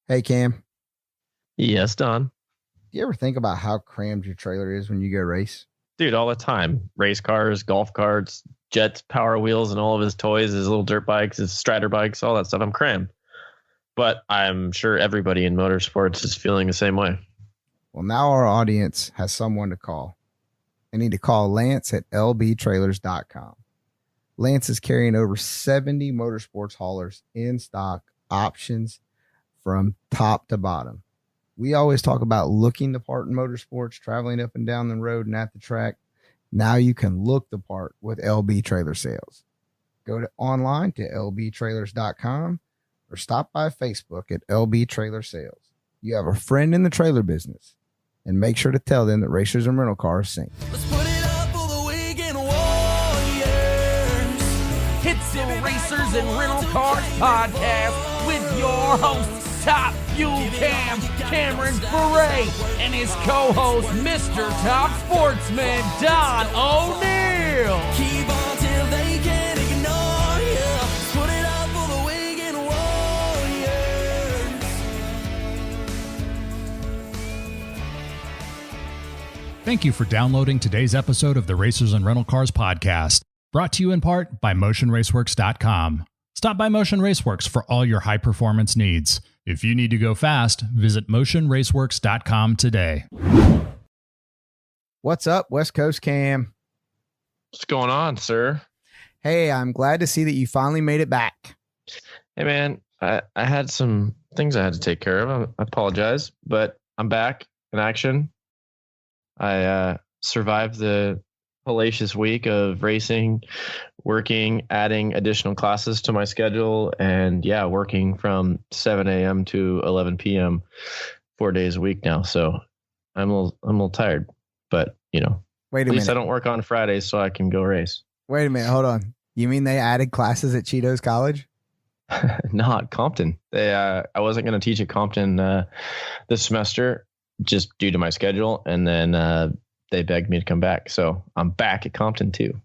Hey, Cam, Yes, Don. do you ever think about how crammed your trailer is when you go race? Dude, all the time. Race cars, golf carts, jets, power wheels, and all of his toys, his little dirt bikes, his strider bikes, all that stuff. I'm crammed. But I'm sure everybody in motorsports is feeling the same way. Well, now our audience has someone to call. They need to call Lance at lbtrailers.com. Lance is carrying over 70 motorsports haulers in stock, options from top to bottom. We always talk about looking the part in motorsports, traveling up and down the road and at the track. Now you can look the part with LB Trailer Sales. Go to online to lbtrailers.com or stop by Facebook at LB Trailer Sales. You have a friend in the trailer business, and make sure to tell them that Racers and Rental Cars sing. Let's put it up for the weekend warriors. It's the Racers and Rental Cars podcast with your hosts, Top Fuel Cam, Cameron Foray, and his co-host, Mr. Top Sportsman, Don O'Neill. Keep on till they can't ignore you. Put it up for the weekend warriors. Thank you for downloading today's episode of the Racers and Rental Cars podcast, brought to you in part by MotionRaceworks.com. Stop by Motion Raceworks for all your high-performance needs. If you need to go fast, visit MotionRaceworks.com today. What's up, West Coast Cam? What's going on, sir? Hey, I'm glad to see that you finally made it back. Hey, man, I had some things I had to take care of. I apologize, but I'm back in action. I survived the hellacious week of racing, working, adding additional classes to my schedule, and working from 7 a.m. to 11 p.m. 4 days a week now. So I'm a little tired, but wait a at least minute. I don't work on Fridays, so I can go race. Wait a minute, hold on. You mean they added classes at Cheetos College? Not Compton. I wasn't going to teach at Compton this semester just due to my schedule, and then they begged me to come back, so I'm back at Compton too.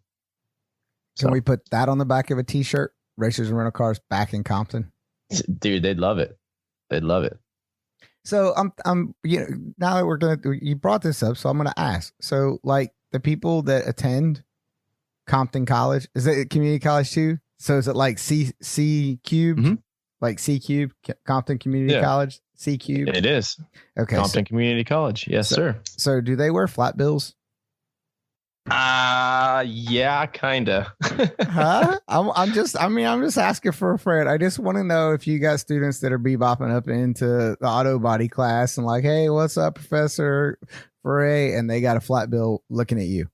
Can we put that on the back of a t-shirt? Racers and Rental Cars back in Compton. Dude, they'd love it. They'd love it. So I'm now that you brought this up, so I'm gonna ask. So like the people that attend Compton College, is it community college too? So is it like C cubed, like C cube, Compton Community College, C cube? It is. Okay, Compton Community College. Yes, sir. So do they wear flat bills? Yeah, kinda. Huh? I'm just asking for a friend. I just want to know if you got students that are bebopping up into the auto body class and like, hey, what's up, Professor Foray? And they got a flat bill looking at you.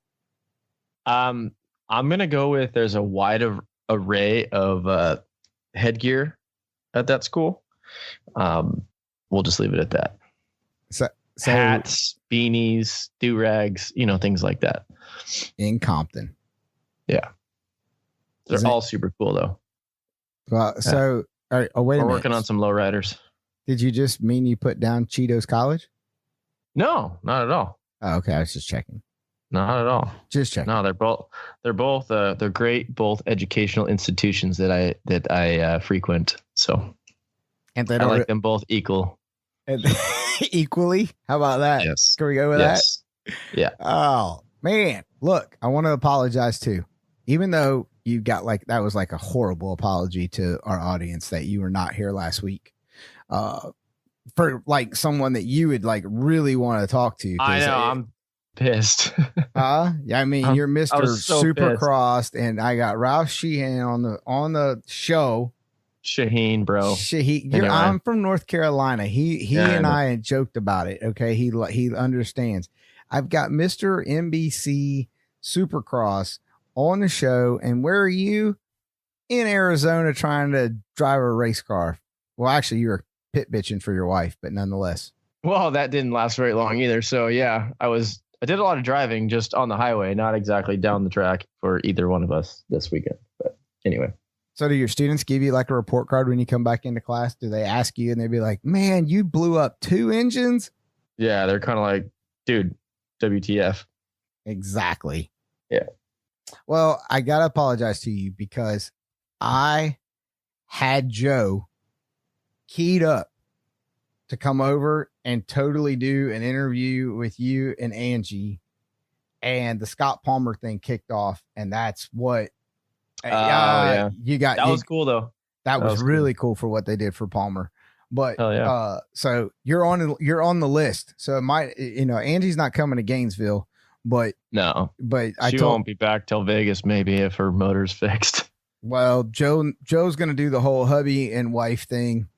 I'm gonna go with there's a wide array of headgear at that school. We'll just leave it at that. So hats, beanies, do-rags, things like that. In Compton. Yeah. They're all super cool though. Well, so all right, wait a minute. We're working on some lowriders. Did you just mean you put down Cheetos College? No, not at all. Oh, okay. I was just checking. Not at all. Just checking. No, they're great, both educational institutions that I frequent. So And they I like them both equal. Equally? How about that? Yes. Can we go with that? Yeah. Oh, man. Look, I want to apologize too. Even though you got that was like a horrible apology to our audience that you were not here last week. For like someone that you would like really want to talk to. I know. I'm pissed. Yeah, I mean, you're Mr. So Supercrossed, and I got Ralph Sheehan on the show. Shaheen, bro. Anyway. I'm from North Carolina. He and I had joked about it. Okay, he understands. I've got Mr. NBC Supercross on the show, and where are you? In Arizona, trying to drive a race car. Well, actually, you were pit bitching for your wife, but nonetheless. Well, that didn't last very long either. So yeah, I did a lot of driving just on the highway, not exactly down the track for either one of us this weekend. But anyway. So do your students give you like a report card when you come back into class? Do they ask you and they'd be like, man, you blew up 2 engines? Yeah, they're kind of like, dude, WTF. Exactly. Yeah. Well, I got to apologize to you because I had Joe keyed up to come over and totally do an interview with you and Angie, and the Scott Palmer thing kicked off, and that's what yeah, you got. That was cool though. That was really cool for what they did for Palmer. But yeah. So you're on the list. So it might, Angie's not coming to Gainesville, but she won't be back till Vegas, maybe, if her motor's fixed. Well, Joe's going to do the whole hubby and wife thing.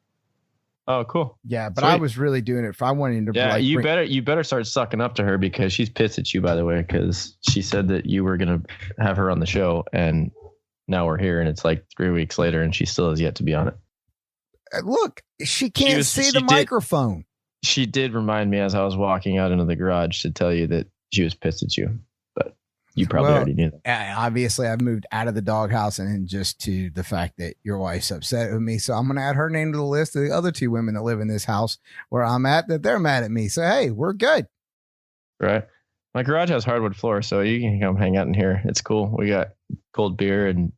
Oh, cool. Yeah, but Sweet. I was really doing it I wanted to. Yeah, you better start sucking up to her, because she's pissed at you, by the way, because she said that you were going to have her on the show, and now we're here, and it's like 3 weeks later, and she still has yet to be on it. Look, she can't see the microphone. She did remind me as I was walking out into the garage to tell you that she was pissed at you, but you probably already knew that. Obviously, I've moved out of the doghouse and just to the fact that your wife's upset with me. So I'm going to add her name to the list of the other 2 women that live in this house where I'm at, that they're mad at me. So, hey, we're good. Right. My garage has hardwood floor, so you can come hang out in here. It's cool. We got cold beer and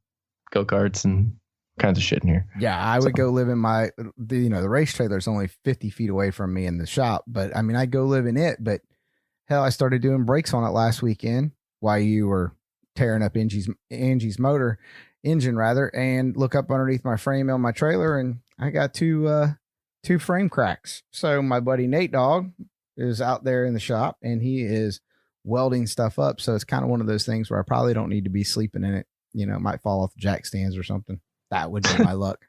go-karts and kinds of shit in here. Yeah, I would go live in the race trailer is only 50 feet away from me in the shop, but I mean, I go live in it. But hell, I started doing brakes on it last weekend while you were tearing up Angie's engine rather, and look up underneath my frame on my trailer, and I got two frame cracks. So my buddy Nate Dogg is out there in the shop, and he is welding stuff up. So it's kind of one of those things where I probably don't need to be sleeping in it. It might fall off the jack stands or something. That would be my luck.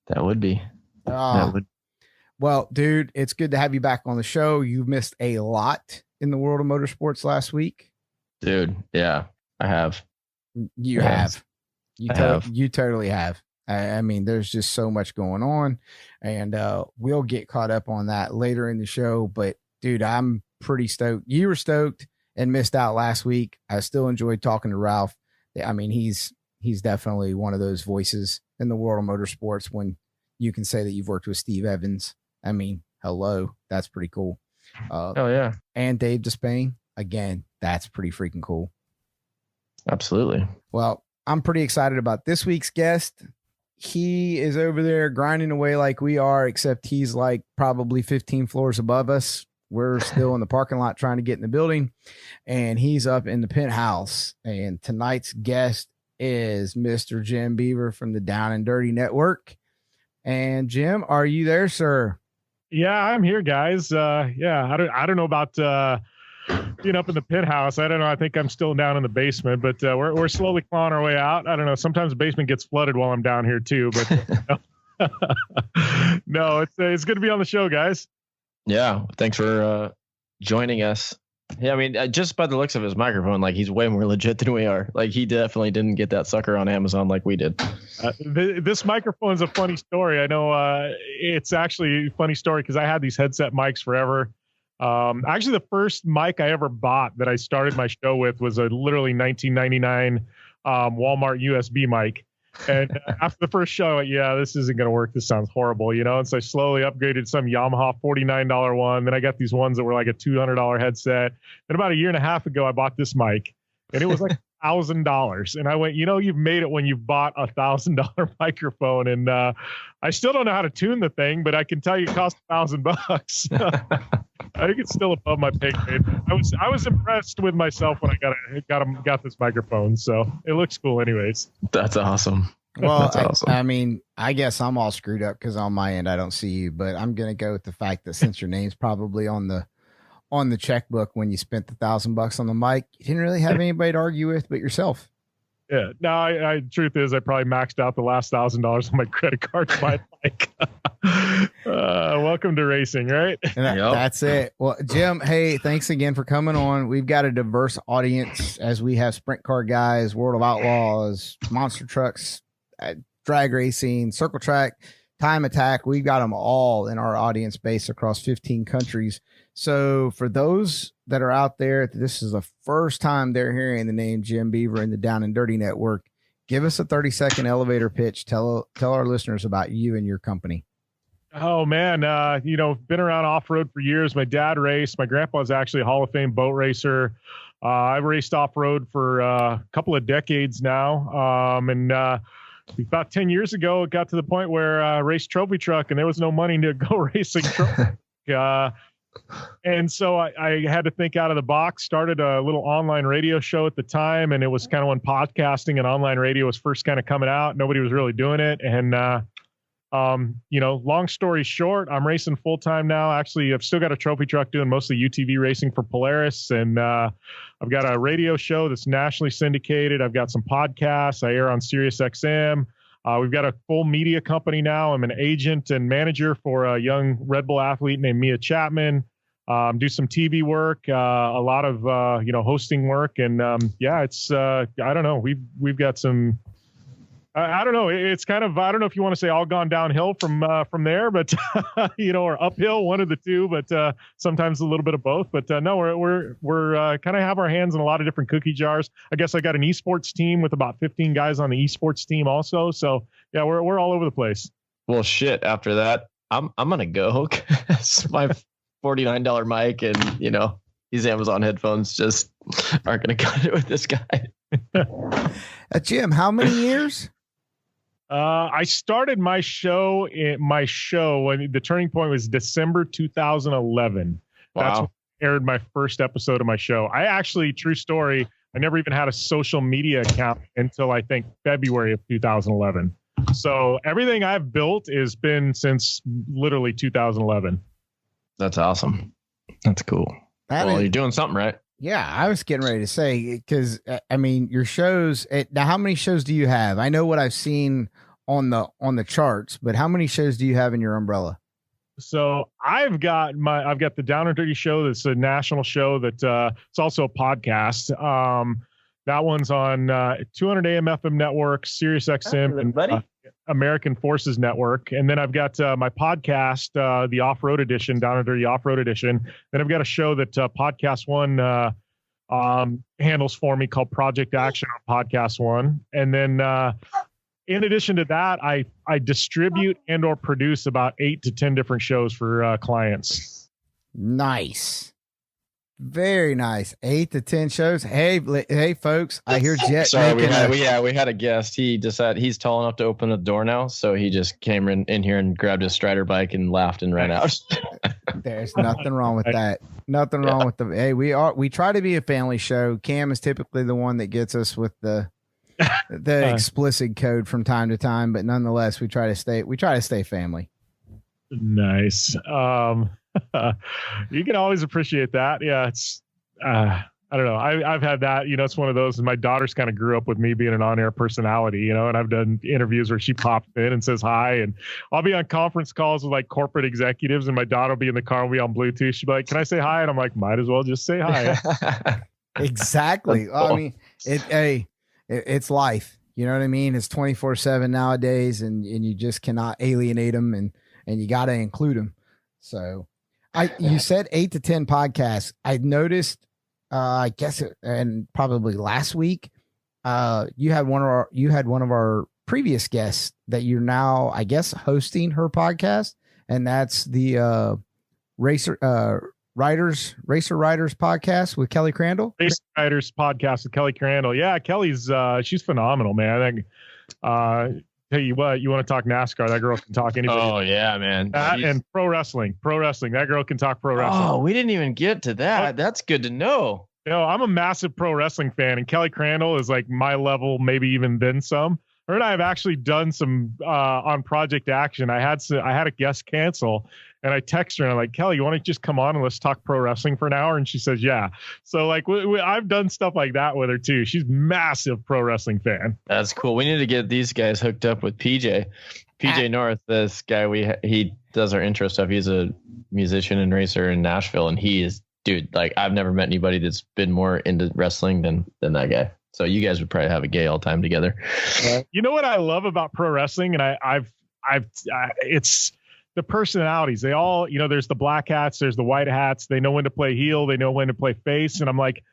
That would be. Well, dude, it's good to have you back on the show. You missed a lot in the world of motorsports last week. Dude, yeah, I have. You have. You totally have. I mean, there's just so much going on, and we'll get caught up on that later in the show. But, dude, I'm pretty stoked. You were stoked and missed out last week. I still enjoyed talking to Ralph. I mean, he's definitely one of those voices in the world of motorsports when you can say that you've worked with Steve Evans. I mean, hello, that's pretty cool. Oh yeah. And Dave Despain, again, that's pretty freaking cool. Absolutely. Well, I'm pretty excited about this week's guest. He is over there grinding away like we are, except he's like probably 15 floors above us. We're still in the parking lot trying to get in the building, and he's up in the penthouse. And tonight's guest is Mr. Jim Beaver from the Down and Dirty Network. And Jim, are you there, sir? Yeah, I'm here, guys. I don't know about being up in the penthouse. I don't know. I think I'm still down in the basement, but we're slowly clawing our way out. I don't know. Sometimes the basement gets flooded while I'm down here too. But no, it's good to be on the show, guys. Yeah, thanks for joining us. Yeah, I mean, just by the looks of his microphone, like, he's way more legit than we are. Like, he definitely didn't get that sucker on Amazon like we did. This microphone's a funny story. I know it's actually a funny story because I had these headset mics forever. Actually, the first mic I ever bought that I started my show with was a literally 1999 Walmart USB mic. And after the first show, yeah, this isn't going to work. This sounds horrible, And so I slowly upgraded some Yamaha $49 one. Then I got these ones that were like a $200 headset. And about a year and a half ago, I bought this mic, and it was like $1,000. And I went, you've made it when you've bought a $1,000 microphone. And I still don't know how to tune the thing, but I can tell you it cost $1,000. I think it's still above my pay grade. I was impressed with myself when I got this microphone. So it looks cool anyways. That's awesome. Well, That's awesome. I mean, I guess I'm all screwed up because on my end, I don't see you, but I'm going to go with the fact that since your name's probably on the checkbook when you spent the $1,000 on the mic, you didn't really have anybody to argue with but yourself. Yeah. No, truth is I probably maxed out the last $1,000 on my credit card to buy a mic. Welcome to racing, right? That's it. Well, Jim, hey, thanks again for coming on. We've got a diverse audience as we have sprint car guys, World of Outlaws, monster trucks, drag racing, circle track, time attack. We've got them all in our audience base across 15 countries. So for those that are out there, this is the first time they're hearing the name Jim Beaver in the Down and Dirty Network. Give us a 30-second elevator pitch. Tell our listeners about you and your company. Oh man. Been around off-road for years. My dad raced. My grandpa was actually a Hall of Fame boat racer. I've raced off-road for a couple of decades now. about 10 years ago, it got to the point where I raced trophy truck and there was no money to go racing trophy. And so I had to think out of the box, started a little online radio show at the time. And it was kind of when podcasting and online radio was first kind of coming out. Nobody was really doing it. And, long story short, I'm racing full time now. Actually, I've still got a trophy truck doing mostly UTV racing for Polaris. And I've got a radio show that's nationally syndicated. I've got some podcasts. I air on Sirius XM. We've got a full media company now. I'm an agent and manager for a young Red Bull athlete named Mia Chapman. Do some TV work, a lot of hosting work, and it's I don't know. We've got some. I don't know. It's kind of, I don't know if you want to say all gone downhill from there, but or uphill, one of the two, but sometimes a little bit of both. But no, we're kind of have our hands in a lot of different cookie jars. I guess I got an esports team with about 15 guys on the esports team also. So yeah, we're all over the place. Well, shit. After that, I'm gonna go. My $49 mic and these Amazon headphones just aren't gonna cut it with this guy. Jim, how many years? I started my show when the turning point was December 2011. Wow. That's when I aired my first episode of my show. I actually, true story, I never even had a social media account until I think February of 2011. So everything I've built has been since literally 2011. That's awesome. That's cool. You're doing something right. Yeah, I was getting ready to say, because your shows. Now, how many shows do you have? I know what I've seen on the charts, but how many shows do you have in your umbrella? So I've got the Down and Dirty show. That's a national show that it's also a podcast. That one's on 200 AM FM network, Sirius XM, and American Forces Network. And then I've got my podcast, the Off-Road Edition, Down and Dirty Off-Road Edition. Then I've got a show that Podcast One handles for me called Project Action on Podcast One. And then in addition to that, I distribute and or produce about 8 to 10 different shows for clients. Nice. Very nice. 8 to 10 shows. Hey, folks! I hear Jet. Sorry, we had a guest. He decided he's tall enough to open the door now, so he just came in here and grabbed his Strider bike and laughed and ran out. There's nothing wrong with that. Nothing wrong with the. Hey, we try to be a family show. Cam is typically the one that gets us with the explicit code from time to time, but nonetheless, we try to stay family. Nice. You can always appreciate that. Yeah, it's I don't know. I've had that. It's one of those. And my daughter's kind of grew up with me being an on-air personality. And I've done interviews where she pops in and says hi, and I'll be on conference calls with like corporate executives, and my daughter will be in the car and we'll be on Bluetooth. She'll be like, "Can I say hi?" And I'm like, "Might as well just say hi." Exactly. I mean, it's life. You know what I mean? It's 24/7 nowadays, and you just cannot alienate them, and you got to include them. So. You said 8 to 10 podcasts. I noticed, and probably last week, you had one of our previous guests that you're now, I guess, hosting her podcast, and that's the Racer Riders podcast with Kelly Crandall. Racer Riders podcast with Kelly Crandall. Yeah, Kelly's she's phenomenal, man. I think. Tell you what, you want to talk NASCAR? That girl can talk anything. Oh yeah, man. And pro wrestling. That girl can talk pro wrestling. Oh, we didn't even get to that. That's good to know. I'm a massive pro wrestling fan, and Kelly Crandall is like my level, maybe even then some. Her and I have actually done some on Project Action. I had a guest cancel, and I text her and I'm like, "Kelly, you want to just come on and let's talk pro wrestling for an hour?" And she says, "Yeah." So like I've done stuff like that with her too. She's massive pro wrestling fan. That's cool. We need to get these guys hooked up with PJ North. This guy, he does our intro stuff. He's a musician and racer in Nashville, and he is, dude, like I've never met anybody that's been more into wrestling than that guy. So you guys would probably have a gay all time together. You know what I love about pro wrestling, and I've it's the personalities. They all, there's the black hats, there's the white hats. They know when to play heel, they know when to play face, and I'm like,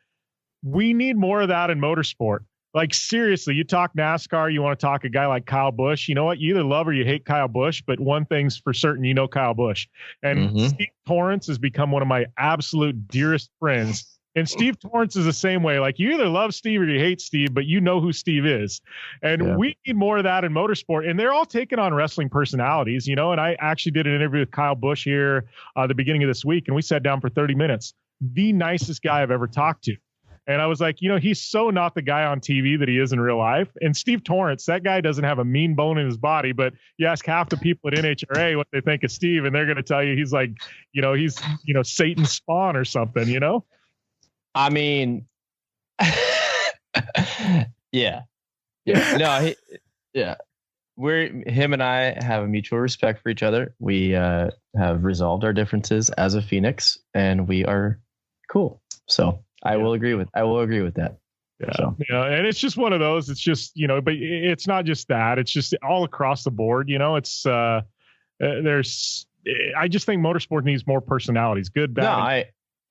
we need more of that in motorsport. Like seriously, you talk NASCAR, you want to talk a guy like Kyle Busch. You know what? You either love or you hate Kyle Busch, but one thing's for certain, Kyle Busch. And Steve Torrance has become one of my absolute dearest friends. And Steve Torrance is the same way. Like, you either love Steve or you hate Steve, but you know who Steve is. And we need more of that in motorsport. And they're all taking on wrestling personalities, you know. And I actually did an interview with Kyle Busch here the beginning of this week, and we sat down for 30 minutes. The nicest guy I've ever talked to. And I was like, you know, he's so not the guy on TV that he is in real life. And Steve Torrance, that guy doesn't have a mean bone in his body, but you ask half the people at NHRA what they think of Steve, and they're going to tell you he's like, you know, he's, you know, Satan's spawn or something, you know? I mean, yeah. No, him and I have a mutual respect for each other. We have resolved our differences as a Phoenix, and we are cool. So I will agree with that. Yeah. So. Yeah. And it's just one of those, it's just, you know, but it's not just that, it's just all across the board, you know, it's I just think motorsport needs more personalities, good, bad. No,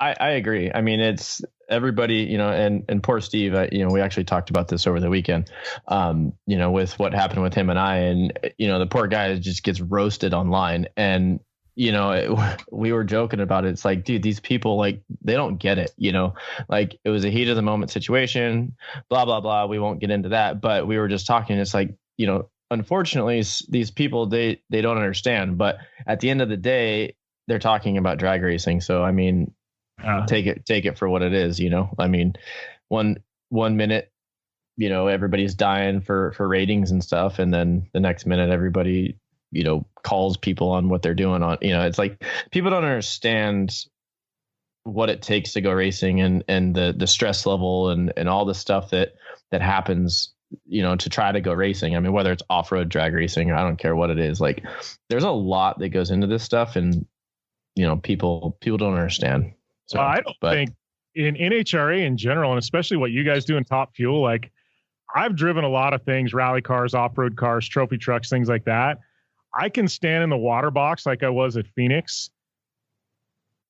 I agree. I mean, it's everybody, you know, and poor Steve, you know, we actually talked about this over the weekend, you know, with what happened with him and I, and, you know, the poor guy just gets roasted online. And, you know, we were joking about it. It's like, dude, these people, like, they don't get it, you know, like it was a heat of the moment situation, blah, blah, blah. We won't get into that, but we were just talking. It's like, you know, unfortunately, these people, they don't understand, but at the end of the day, they're talking about drag racing. So, I mean, take it for what it is, you know. I mean, one minute, you know, everybody's dying for ratings and stuff, and then the next minute everybody, you know, calls people on what they're doing on, you know, it's like people don't understand what it takes to go racing, and the stress level and all the stuff that happens, you know, to try to go racing. I mean, whether it's off-road drag racing, I don't care what it is, like there's a lot that goes into this stuff, and, you know, people don't understand. So, I don't think in NHRA in general, and especially what you guys do in Top Fuel, like I've driven a lot of things, rally cars, off-road cars, trophy trucks, things like that. I can stand in the water box like I was at Phoenix.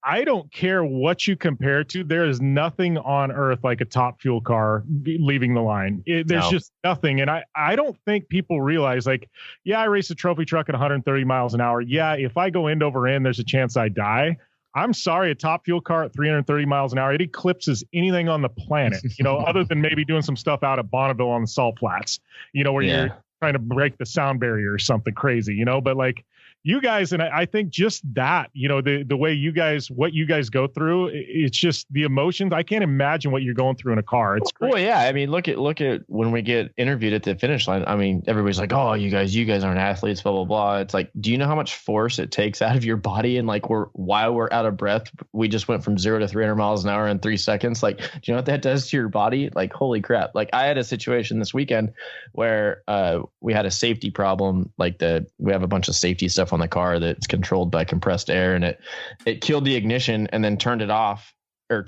I don't care what you compare to. There is nothing on earth like a Top Fuel car leaving the line. There's just nothing. And I don't think people realize, like, yeah, I race a trophy truck at 130 miles an hour. Yeah, if I go end over end, there's a chance I die. I'm sorry, a Top Fuel car at 330 miles an hour, it eclipses anything on the planet, you know, other than maybe doing some stuff out at Bonneville on the salt flats, you know, where you're trying to break the sound barrier or something crazy, you know, but like you guys, and I think just that, you know, the way you guys, what you guys go through, it's just the emotions. I can't imagine what you're going through in a car. It's great. Well, yeah. I mean, look at when we get interviewed at the finish line. I mean, everybody's like, oh, you guys aren't athletes, blah, blah, blah. It's like, do you know how much force it takes out of your body? And like, while we're out of breath, we just went from 0 to 300 miles an hour in 3 seconds. Like, do you know what that does to your body? Like, holy crap. Like, I had a situation this weekend where we had a safety problem. Like we have a bunch of safety stuff on the car that's controlled by compressed air, and it killed the ignition and then turned it off and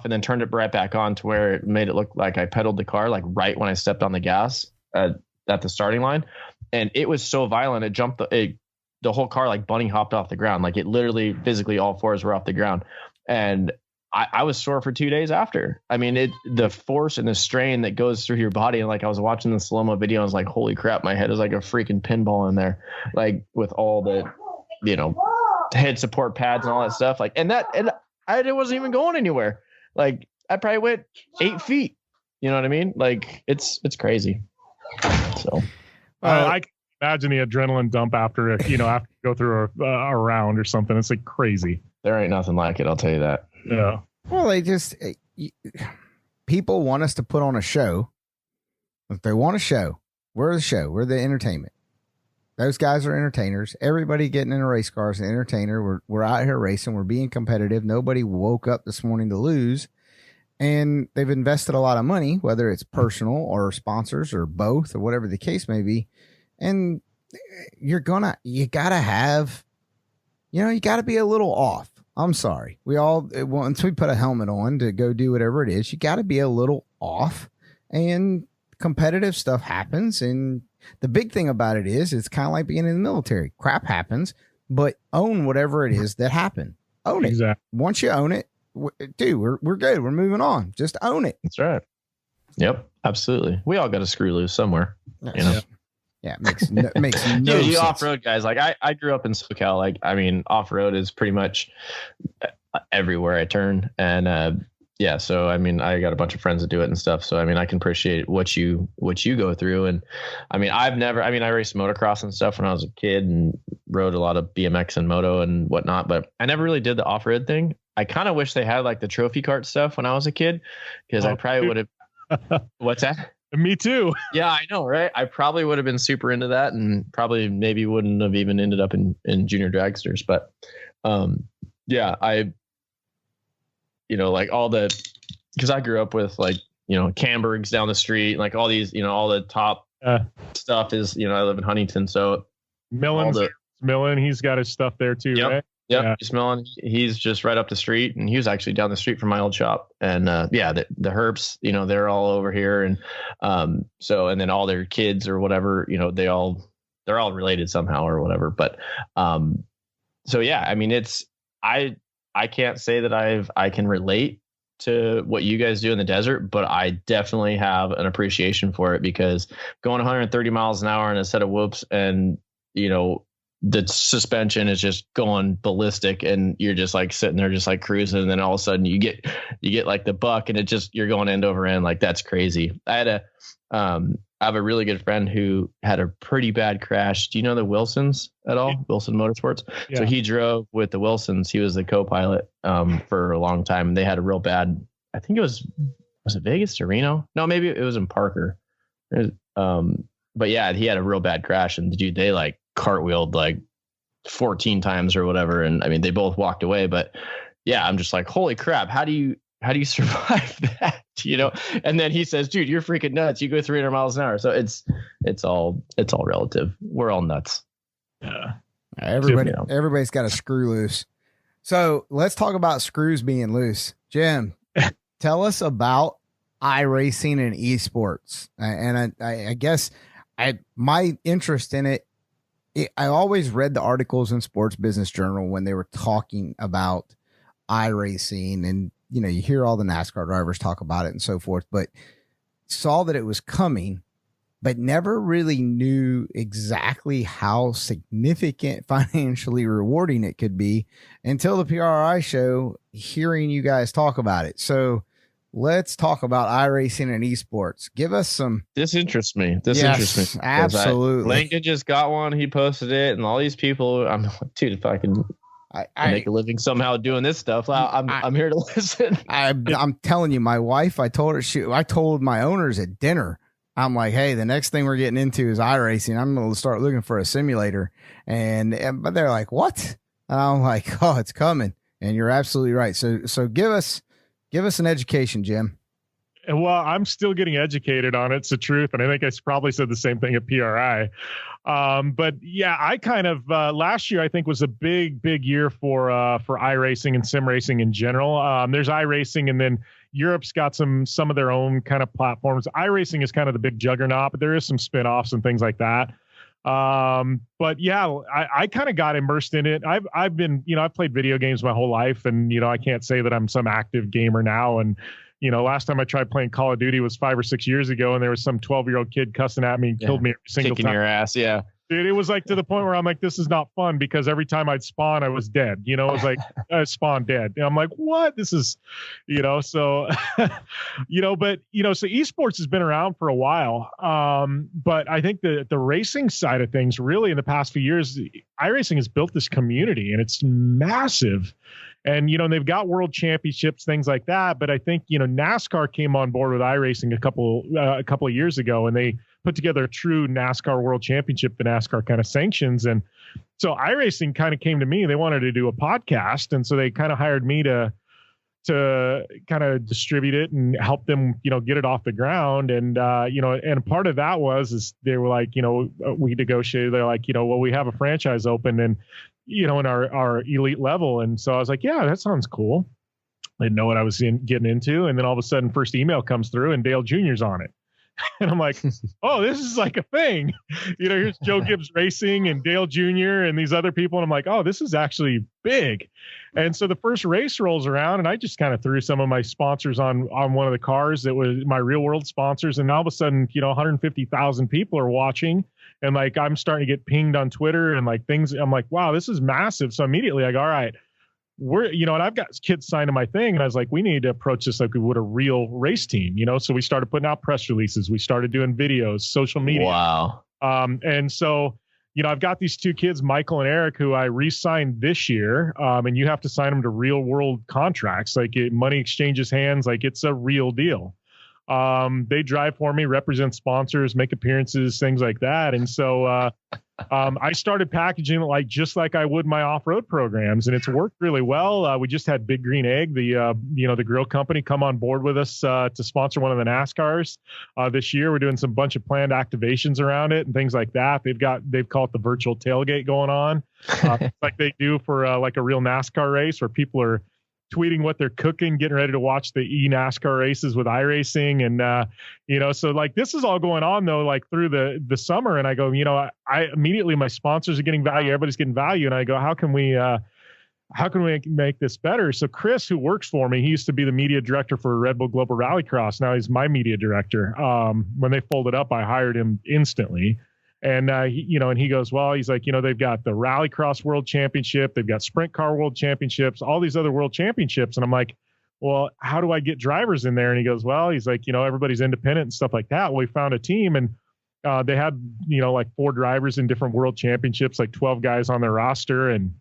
then turned it right back on to where it made it look like I pedaled the car, like right when I stepped on the gas at the starting line. And it was so violent. It jumped the whole car, like bunny hopped off the ground. Like it literally physically all fours were off the ground. And I was sore for 2 days after. I mean, the force and the strain that goes through your body. And like, I was watching the slow-mo video. I was like, holy crap, my head is like a freaking pinball in there. Like with all the, you know, head support pads and all that stuff. Like, it wasn't even going anywhere. Like I probably went 8 feet. You know what I mean? Like it's crazy. So I can imagine the adrenaline dump after you go through a round or something. It's like crazy. There ain't nothing like it. I'll tell you that. Yeah. Well, people want us to put on a show. If they want a show, we're the show. We're the entertainment. Those guys are entertainers. Everybody getting in a race car is an entertainer. We're out here racing. We're being competitive. Nobody woke up this morning to lose. And they've invested a lot of money, whether it's personal or sponsors or both or whatever the case may be. And you gotta be a little off. I'm sorry. Once we put a helmet on to go do whatever it is, you got to be a little off, and competitive stuff happens. And the big thing about it is it's kind of like being in the military. Crap happens, but own whatever it is that happened. Own it. Exactly. Once you own it, dude, we're good. We're moving on. Just own it. That's right. Yep. Absolutely. We all got to screw loose somewhere. You know? Yeah, it makes no Dude, you sense. off-road guys, like I grew up in SoCal. Like, I mean, off-road is pretty much everywhere I turn. And yeah, so I mean, I got a bunch of friends that do it and stuff. So I mean, I can appreciate what you go through. And I mean, I raced motocross and stuff when I was a kid and rode a lot of BMX and moto and whatnot, but I never really did the off-road thing. I kind of wish they had like the trophy cart stuff when I was a kid, because I probably would have. What's that? Me too. Yeah, I know, right? I probably would have been super into that, and probably maybe wouldn't have even ended up in junior dragsters. But yeah, like all because I grew up with like, Cambergs down the street, like all these, all the top stuff is, I live in Huntington. So Millen, he's got his stuff there too, yep, right? Yep. Yeah. Millen, he's just right up the street, and he was actually down the street from my old shop. And yeah, the Herps, they're all over here. And so, and then all their kids or whatever, they're all related somehow or whatever. But so yeah, I mean, I can't say that I can relate to what you guys do in the desert, but I definitely have an appreciation for it, because going 130 miles an hour in a set of whoops, and the suspension is just going ballistic, and you're just like sitting there just like cruising, and then all of a sudden you get like the buck, and you're going end over end. Like, that's crazy. I have a really good friend who had a pretty bad crash. Do you know the Wilsons at all? Wilson Motorsports. Yeah. So he drove with the Wilsons. He was the co-pilot for a long time. And they had a real bad, I think it was it Vegas to Reno? No, maybe it was in Parker. But yeah, he had a real bad crash, and dude, they like cartwheeled like 14 times or whatever. And I mean, they both walked away, but yeah, I'm just like, holy crap. How do you survive that? And then he says, dude, you're freaking nuts. You go 300 miles an hour. So it's all relative. We're all nuts. Yeah. Everybody's got a screw loose. So let's talk about screws being loose. Jim, tell us about iRacing and esports. And I guess my interest in it, I always read the articles in Sports Business Journal when they were talking about iRacing, and you hear all the NASCAR drivers talk about it and so forth, but saw that it was coming, but never really knew exactly how significant, financially rewarding it could be until the PRI show, hearing you guys talk about it. So let's talk about iRacing and esports. Give us some. This interests me. Yes, absolutely. Lincoln just got one. He posted it, and all these people. I'm like, dude, if I can make a living somehow doing this stuff, I'm here to listen. I'm telling you, my wife, I told my owners at dinner, I'm like, hey, the next thing we're getting into is iRacing. I'm going to start looking for a simulator. But they're like, what? And I'm like, oh, it's coming. And you're absolutely right. So give us an education, Jim. Well, I'm still getting educated on it. It's the truth. And I think I probably said the same thing at PRI. But yeah, I kind of, last year, I think was a big year for iRacing and sim racing in general. There's iRacing, and then Europe's got some of their own kind of platforms. iRacing is kind of the big juggernaut, but there is some spinoffs and things like that. But yeah, I kind of got immersed in it. I've been, I've played video games my whole life, and, I can't say that I'm some active gamer now. And, last time I tried playing Call of Duty was 5 or 6 years ago, and there was some 12-year-old kid cussing at me and killed me every single kicking time. Your ass. Yeah. Dude, it was like to the point where I'm like, this is not fun, because every time I'd spawn, I was dead. It was like, I spawned dead. And I'm like, what? This is, so, so esports has been around for a while. But I think the racing side of things, really in the past few years, iRacing has built this community, and it's massive. And, they've got world championships, things like that. But I think, NASCAR came on board with iRacing a couple of years ago, and they put together a true NASCAR world championship that NASCAR kind of sanctions. And so iRacing kind of came to me. They wanted to do a podcast. And so they kind of hired me to kind of distribute it and help them, get it off the ground. And, and part of that is they were like, we negotiated, they're like, well, we have a franchise open, and, in our elite level. And so I was like, yeah, that sounds cool. I didn't know what I was getting into. And then all of a sudden, first email comes through, and Dale Jr.'s on it. And I'm like, oh, this is like a thing. Here's Joe Gibbs Racing and Dale Jr. and these other people. And I'm like, oh, this is actually big. And so the first race rolls around, and I just kind of threw some of my sponsors on one of the cars that was my real world sponsors. And all of a sudden, 150,000 people are watching. And like, I'm starting to get pinged on Twitter and like things. I'm like, wow, this is massive. So immediately I go, all right, and I've got kids signed to my thing, and I was like, we need to approach this like we would a real race team, so we started putting out press releases, we started doing videos, social media. Wow. And so, I've got these two kids, Michael and Eric, who I re-signed this year. And you have to sign them to real world contracts. Like money exchanges hands. Like it's a real deal. They drive for me, represent sponsors, make appearances, things like that. And so, I started packaging it just like I would my off-road programs, and it's worked really well. We just had Big Green Egg, the grill company, come on board with us to sponsor one of the NASCARs this year. We're doing some bunch of planned activations around it and things like that. They've called it the virtual tailgate going on, like they do for like a real NASCAR race, where people are tweeting what they're cooking, getting ready to watch the NASCAR races with iRacing. And, so like this is all going on though, like through the summer. And I go, I immediately, my sponsors are getting value. Everybody's getting value. And I go, how can we make this better? So Chris, who works for me, he used to be the media director for Red Bull Global Rallycross. Now he's my media director. When they folded up, I hired him instantly. And, he goes, well, he's like, they've got the Rallycross World Championship. They've got Sprint Car World Championships, all these other world championships. And I'm like, well, how do I get drivers in there? And he goes, well, he's like, everybody's independent and stuff like that. Well, we found a team, and they had, like 4 drivers in different world championships, like 12 guys on their roster. And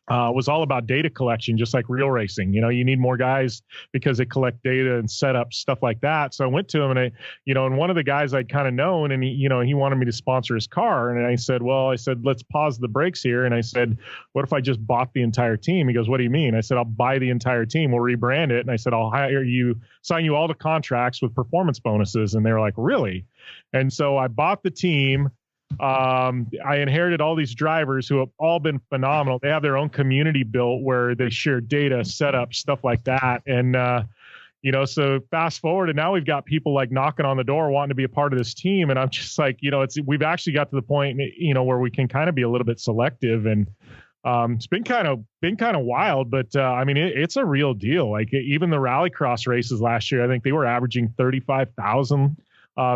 was all about data collection, just like real racing. You need more guys because they collect data and set up stuff like that. So I went to him, and and one of the guys I'd kind of known, and he wanted me to sponsor his car. And I said, let's pause the brakes here. And I said, what if I just bought the entire team? He goes, what do you mean? I said, I'll buy the entire team. We'll rebrand it. And I said, I'll sign you all the contracts with performance bonuses. And they were like, really? And so I bought the team. I inherited all these drivers who have all been phenomenal. They have their own community built where they share data, setup, stuff like that. And, so fast forward, and now we've got people like knocking on the door wanting to be a part of this team. And I'm just like, we've actually got to the point, where we can kind of be a little bit selective, and, it's been kind of wild, but, it's a real deal. Like even the Rallycross races last year, I think they were averaging 35,000,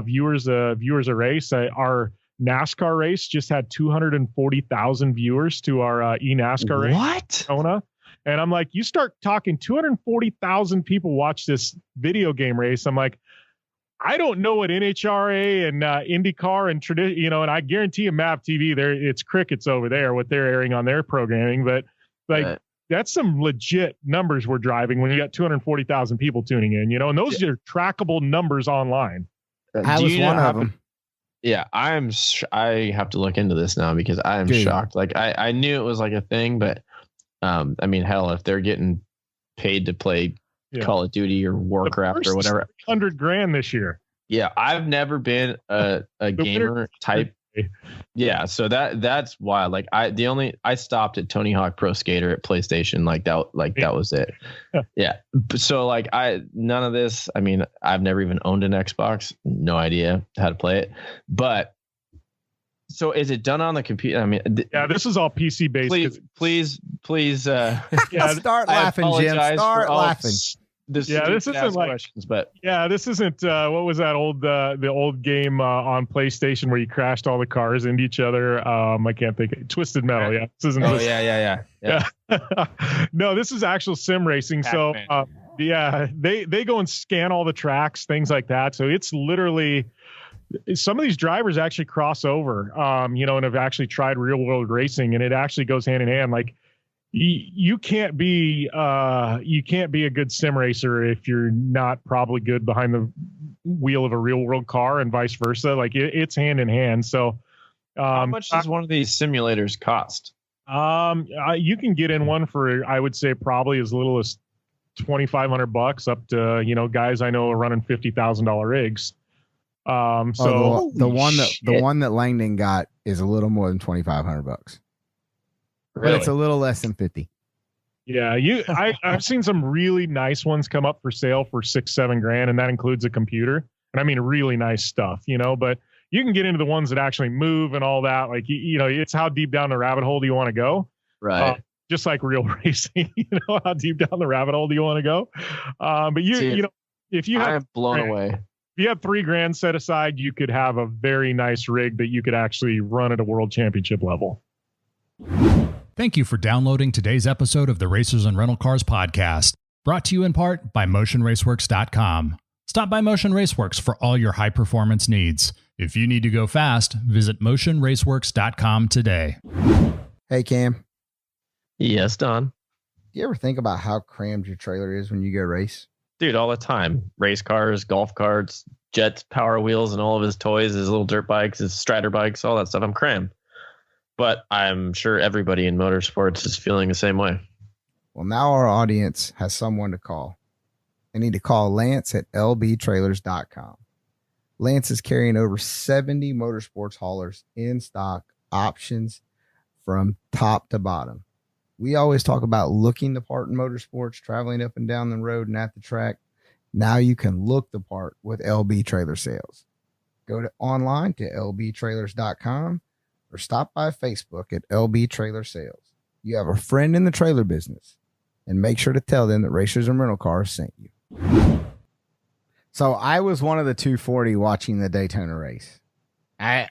viewers a race. Our NASCAR race just had 240,000 viewers to our NASCAR race. What? And I'm like, you start talking 240,000 people watch this video game race. I'm like, I don't know what NHRA and IndyCar and and I guarantee you MAV TV there, it's crickets over there, what they're airing on their programming. But like, that's some legit numbers we're driving when you got 240,000 people tuning in, and those are trackable numbers online. I was one of them. Yeah, I have to look into this now because I am shocked. Like I knew it was like a thing, but hell, if they're getting paid to play Call of Duty or Warcraft or whatever, $100,000 this year. Yeah, I've never been a gamer type. Yeah, so that's wild. Like I stopped at Tony Hawk Pro Skater at PlayStation. That was it. Yeah. So none of this. I've never even owned an Xbox. No idea how to play it. But so is it done on the computer? This is all PC based. Please. Start laughing, Jim. Start laughing. This isn't like questions, but this isn't what was that the old game on PlayStation where you crashed all the cars into each other. I can't think of Twisted Metal. Yeah, this isn't. Yeah. No, this is actual sim racing. Pac-Man. So they go and scan all the tracks, things like that. So it's literally some of these drivers actually cross over, and have actually tried real world racing, and it actually goes hand in hand. Like, you can't be a good sim racer if you're not probably good behind the wheel of a real world car, and vice versa. Like it's hand in hand. So, how much does one of these simulators cost? You can get in one for, I would say, probably as little as $2,500 up to, guys I know are running $50,000 rigs. So the one that Langdon got is a little more than $2,500. Really? But it's a little less than 50. Yeah, I've seen some really nice ones come up for sale for $6-7 and that includes a computer. And really nice stuff, but you can get into the ones that actually move and all that. Like, it's how deep down the rabbit hole do you want to go? Right. Just like real racing, how deep down the rabbit hole do you want to go? But if you have, I am blown away. If you have $3,000 set aside, you could have a very nice rig that you could actually run at a world championship level. Thank you for downloading today's episode of the Racers and Rental Cars podcast, brought to you in part by MotionRaceworks.com. Stop by Motion Raceworks for all your high-performance needs. If you need to go fast, visit MotionRaceworks.com today. Hey, Cam, Yes, Don. do you ever think about how crammed your trailer is when you go race? Dude, all the time. Race cars, golf carts, jets, Power Wheels, and all of his toys, his little dirt bikes, his strider bikes, all that stuff. I'm crammed. But I'm sure everybody in motorsports is feeling the same way. Well, now our audience has someone to call. They need to call Lance at lbtrailers.com. Lance is carrying over 70 motorsports haulers in stock, options from top to bottom. We always talk about looking the part in motorsports, traveling up and down the road and at the track. Now you can look the part with LB Trailer Sales. Go to online to lbtrailers.com or stop by Facebook at LB Trailer Sales. You have a friend in the trailer business, and make sure to tell them that Racers and Rental Cars sent you. So I was one of the 240 watching the Daytona race. I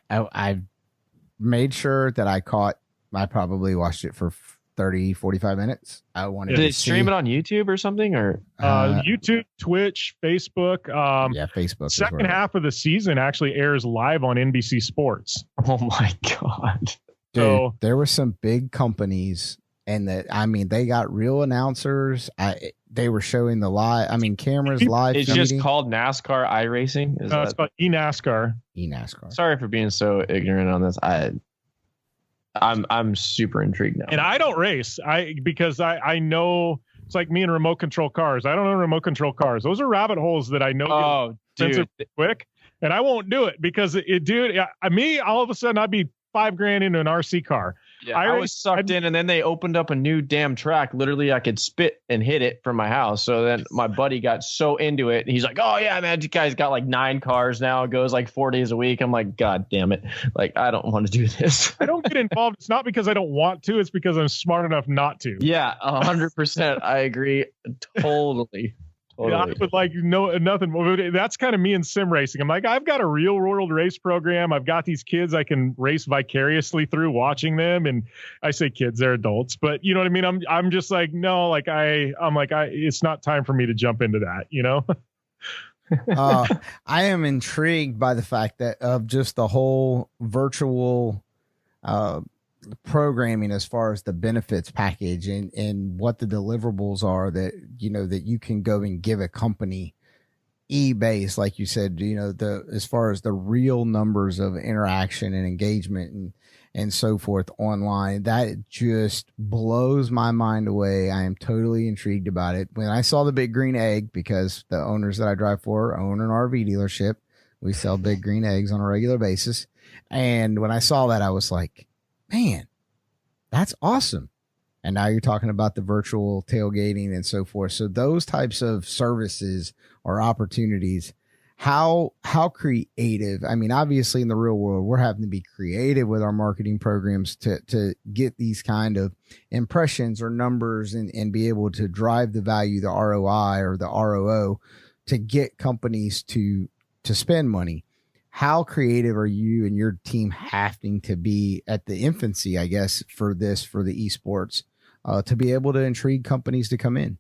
made sure that I probably watched it for 30, 45 minutes. I wanted Did to they stream it on YouTube or something? Or YouTube, Twitch, Facebook. Yeah, Facebook. Second half of the season actually airs live on NBC Sports. oh my god, Dude, So there were some big companies, and they got real announcers. They were showing the cameras live. it's just called NASCAR iRacing. Is it's that? called eNASCAR. eNASCAR. Sorry for being so ignorant on this. I'm super intrigued now. And I don't race. Because I know it's like me and remote control cars. I don't know remote control cars. Those are rabbit holes that I know Oh, get dude. expensive quick, and I won't do it because me all of a sudden I'd be $5,000 into an RC car. Yeah, I was sucked in, and then they opened up a new damn track. Literally, I could spit and hit it from my house. So then my buddy got so into it. He's like, "Oh yeah, man, you guys got like 9 cars now. It goes like 4 days a week." I'm like, "God damn it! Like, I don't want to do this." I don't get involved. It's not because I don't want to. It's because I'm smart enough not to. Yeah, 100%. I agree. Totally. Yeah, I would like nothing. That's kind of me in sim racing. I'm like, I've got a real world race program. I've got these kids I can race vicariously through watching them. And I say kids, they're adults, but you know what I mean? I'm just like, no, like it's not time for me to jump into that, you know? I am intrigued by the fact that of just the whole virtual programming as far as the benefits package and what the deliverables are that you can go and give a company eBay, like you said, as far as the real numbers of interaction and engagement and so forth online. That just blows my mind away. I am totally intrigued about it. When I saw the big green egg, because the owners that I drive for own an RV dealership, we sell big green eggs on a regular basis. And when I saw that, I was like, man, that's awesome. And now you're talking about the virtual tailgating and so forth. So those types of services or opportunities, how creative. I mean, obviously in the real world, we're having to be creative with our marketing programs to get these kind of impressions or numbers and be able to drive the value, the ROI or the ROO, to get companies to spend money. How creative are you and your team having to be at the infancy, I guess, for the esports, to be able to intrigue companies to come in?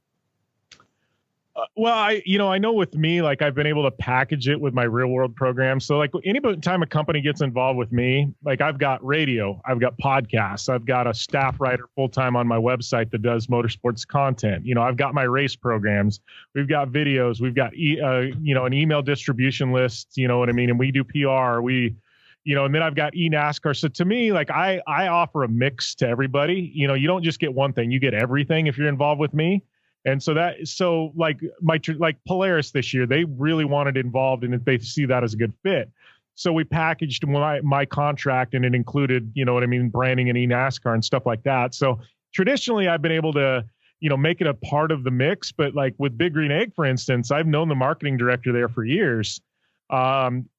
Well, I know with me, like I've been able to package it with my real world program. So like any time a company gets involved with me, like I've got radio, I've got podcasts, I've got a staff writer full time on my website that does motorsports content. I've got my race programs, we've got videos, we've got, an email distribution list, you know what I mean? And we do PR, and then I've got eNASCAR. So to me, like I offer a mix to everybody. You don't just get one thing, you get everything if you're involved with me. And so like Polaris this year, they really wanted involved and they see that as a good fit. So we packaged my contract and it included, branding and eNASCAR and stuff like that. So traditionally I've been able to, make it a part of the mix, but like with Big Green Egg, for instance, I've known the marketing director there for years.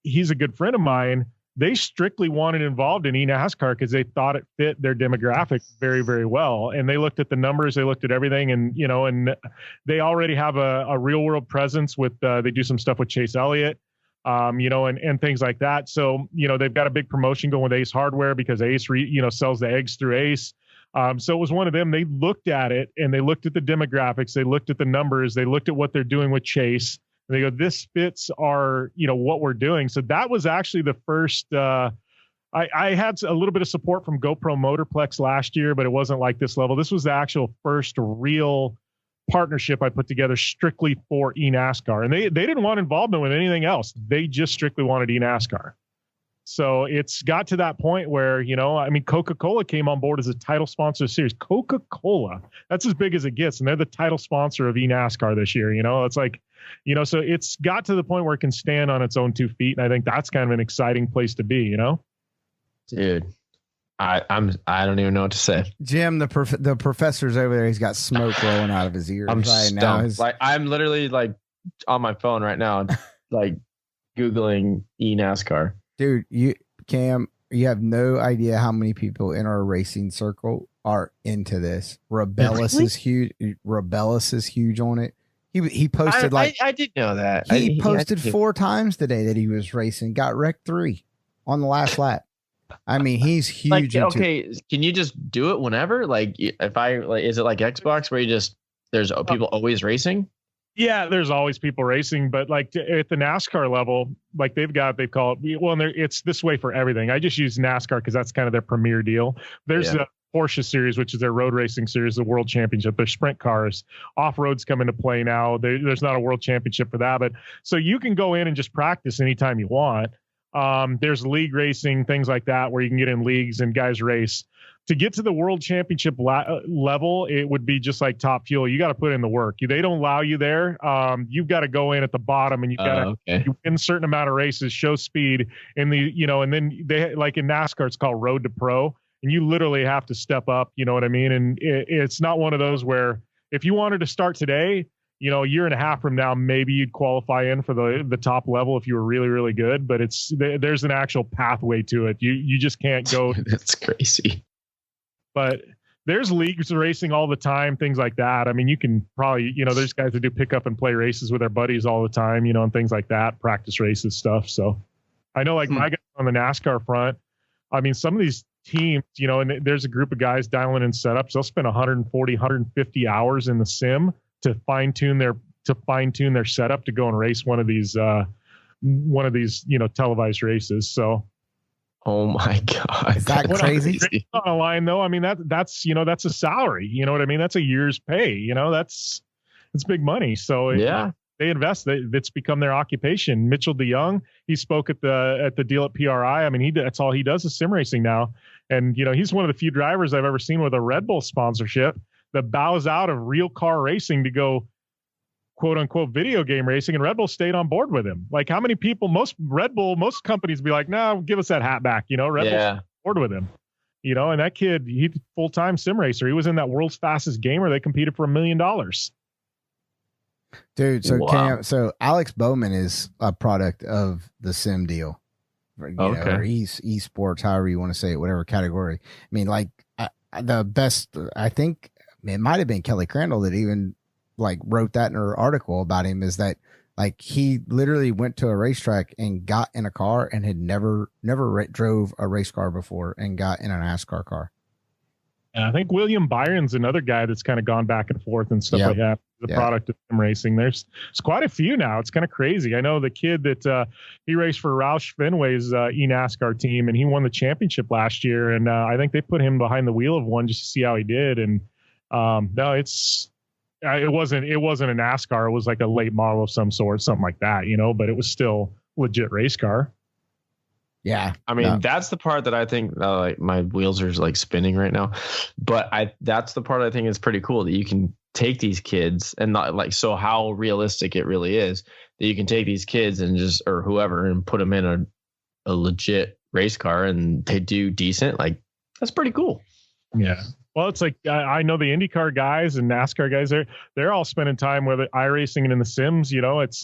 He's a good friend of mine. They strictly wanted involved in eNASCAR because they thought it fit their demographic very, very well. And they looked at the numbers, they looked at everything, and and they already have a real world presence with. They do some stuff with Chase Elliott, and things like that. So they've got a big promotion going with Ace Hardware because Ace sells the eggs through Ace. So it was one of them. They looked at it and they looked at the demographics. They looked at the numbers. They looked at what they're doing with Chase. And they go, this fits our, what we're doing. So that was actually the first, I had a little bit of support from GoPro Motorplex last year, but it wasn't like this level. This was the actual first real partnership I put together strictly for eNASCAR. And they didn't want involvement with anything else. They just strictly wanted eNASCAR. So it's got to that point where, Coca-Cola came on board as a title sponsor of the series. Coca-Cola, that's as big as it gets. And they're the title sponsor of eNASCAR this year. It's like, so it's got to the point where it can stand on its own 2 feet. And I think that's kind of an exciting place to be, Dude, I don't even know what to say. Jim, the professor's over there. He's got smoke rolling out of his ears I'm right stumped. now. I'm literally on my phone right now, Googling eNASCAR. Dude, Cam, you have no idea how many people in our racing circle are into this. Rebellus is huge. Rebellus is huge on it. He posted I did know that. He posted 4 times today that he was racing. Got wrecked 3 on the last lap. I mean, he's huge. Okay, can you just do it whenever? Is it like Xbox where there's people always racing? Yeah, there's always people racing, but at the NASCAR level, they call it, well, it's this way for everything. I just use NASCAR because that's kind of their premier deal. There's a Porsche series, which is their road racing series, the World Championship. Their sprint cars, off-roads come into play now. There's not a World Championship for that, but so you can go in and just practice anytime you want. There's league racing, things like that, where you can get in leagues and guys race. To get to the World Championship level, it would be just like Top Fuel. You got to put in the work. They don't allow you there. You've got to go in at the bottom, and you've got to win a certain amount of races, show speed, and and then they in NASCAR, it's called Road to Pro, and you literally have to step up. You know what I mean? And it's not one of those where if you wanted to start today, a year and a half from now, maybe you'd qualify in for the top level if you were really, really good. But there's an actual pathway to it. You just can't go. That's crazy. But there's leagues racing all the time, things like that. I mean, you can probably, there's guys that do pick up and play races with their buddies all the time, and things like that, practice races stuff. So I know my guys on the NASCAR front, I mean, some of these teams, and there's a group of guys dialing in setups. They'll spend 140, 150 hours in the sim to fine tune their setup to go and race one of these televised races. So. Oh my God. Is that crazy? On a line though. I mean, that's a salary, you know what I mean? That's a year's pay, it's big money. So they invest, it's become their occupation. Mitchell DeYoung, he spoke at the deal at PRI. I mean, that's all he does is sim racing now. And, he's one of the few drivers I've ever seen with a Red Bull sponsorship that bows out of real car racing to go quote unquote video game racing, and Red Bull stayed on board with him. Like how many people, most companies be like, no, give us that hat back. Red Bull on board with him, and that kid, he's full-time sim racer. He was in that World's Fastest Gamer. They competed for $1 million. Dude. So wow. so Alex Bowman is a product of the sim deal, or esports, however you want to say it, whatever category. I mean, the best, I think it might've been Kelly Crandall that even wrote that in her article about him, is that he literally went to a racetrack and got in a car and had never drove a race car before and got in a NASCAR car. And I think William Byron's another guy that's kind of gone back and forth and stuff like that. The product of sim racing. There's quite a few now. It's kind of crazy. I know the kid that he raced for Roush Fenway's eNASCAR team, and he won the championship last year. And I think they put him behind the wheel of one just to see how he did. And no, it wasn't a NASCAR. It was like a late model of some sort, something like that, but it was still legit race car. Yeah. I mean, that's the part that I think my wheels are spinning right now, but that's the part I think is pretty cool, that you can take these kids and not so how realistic it really is that you can take these kids and or whoever and put them in a legit race car and they do decent. That's pretty cool. Yeah. Well, it's I know the IndyCar guys and NASCAR guys, they're all spending time with iRacing and in the sims, it's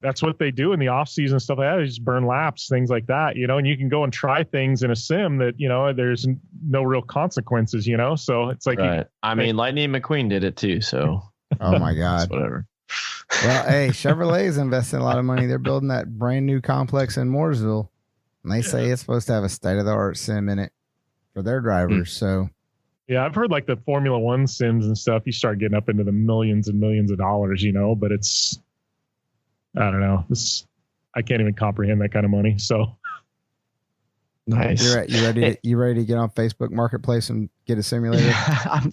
that's what they do in the off season, stuff like that. They just burn laps, things like that, and you can go and try things in a sim that, there's no real consequences, so it's right. I mean, Lightning McQueen did it too. So, oh my God, whatever. Well, hey, Chevrolet is investing a lot of money. They're building that brand new complex in Mooresville, and they say it's supposed to have a state of the art sim in it for their drivers. So Yeah, I've heard like the Formula One sims and stuff. You start getting up into the millions and millions of dollars, but I don't know. I can't even comprehend that kind of money. So Nice. You ready to get on Facebook Marketplace and get a simulator? Yeah, I'm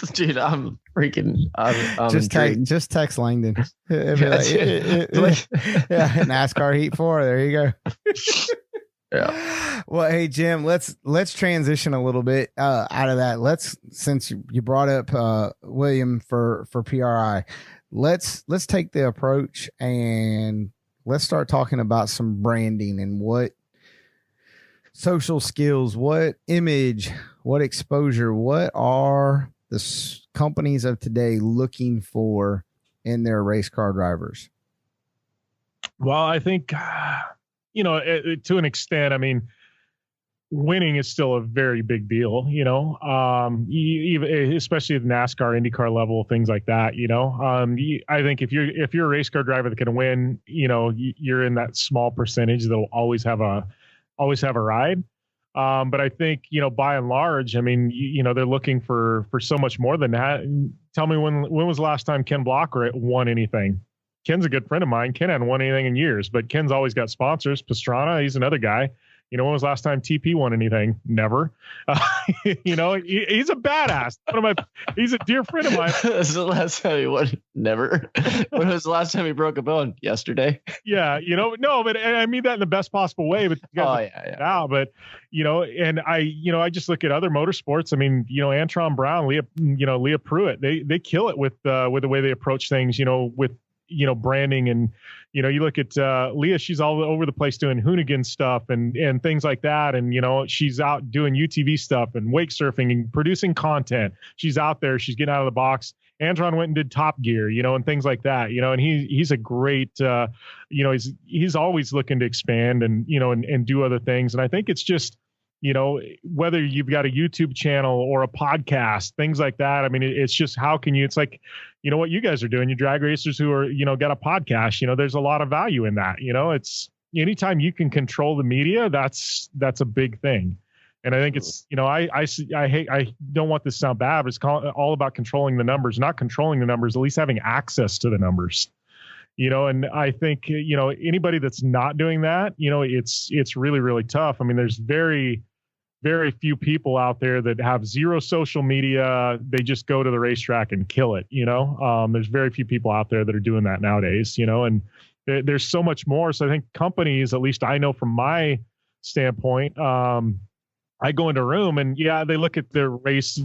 Just text Langdon. It'd be Yeah. NASCAR Heat 4. There you go. Yeah. Well, hey Jim, let's transition a little bit out of that. Since you brought up William for PRI, let's take the approach and let's start talking about some branding and what social skills, what image, what exposure, what are the companies of today looking for in their race car drivers? Well, I think, to an extent, I mean, winning is still a very big deal, even especially at the NASCAR, IndyCar level, things like that, I think if you're a race car driver that can win, you're in that small percentage that'll always have a ride. But I think, by and large, I mean, they're looking for so much more than that. Tell me when was the last time Ken Blocker won anything? Ken's a good friend of mine. Ken hadn't won anything in years, but Ken's always got sponsors. Pastrana, he's another guy. When was the last time TP won anything? Never. He's a badass. He's a dear friend of mine. This is the last time he won. Never. When was the last time he broke a bone? Yesterday. Yeah. No, but I mean that in the best possible way. But now, but and I just look at other motorsports. I mean, Antron Brown, Leah Pruitt, they kill it with the way they approach things. With branding and, you look at Leah, she's all over the place doing Hoonigan stuff and things like that. And, she's out doing UTV stuff and wake surfing and producing content. She's out there, she's getting out of the box. Antron went and did Top Gear, and things like that, and he's a great, he's always looking to expand and, and do other things. And I think it's just, whether you've got a YouTube channel or a podcast, things like that. I mean, it's just, how can you, it's like, what you guys are doing, you drag racers who are, got a podcast, there's a lot of value in that, it's anytime you can control the media, that's a big thing. And I think it's, I don't want this to sound bad, but it's all about controlling the numbers, not controlling the numbers, at least having access to the numbers. And I think, anybody that's not doing that, it's really, really tough. I mean, there's very, very few people out there that have zero social media. They just go to the racetrack and kill it. There's very few people out there that are doing that nowadays, and there's so much more. So I think companies, at least I know from my standpoint, I go into a room and they look at the race.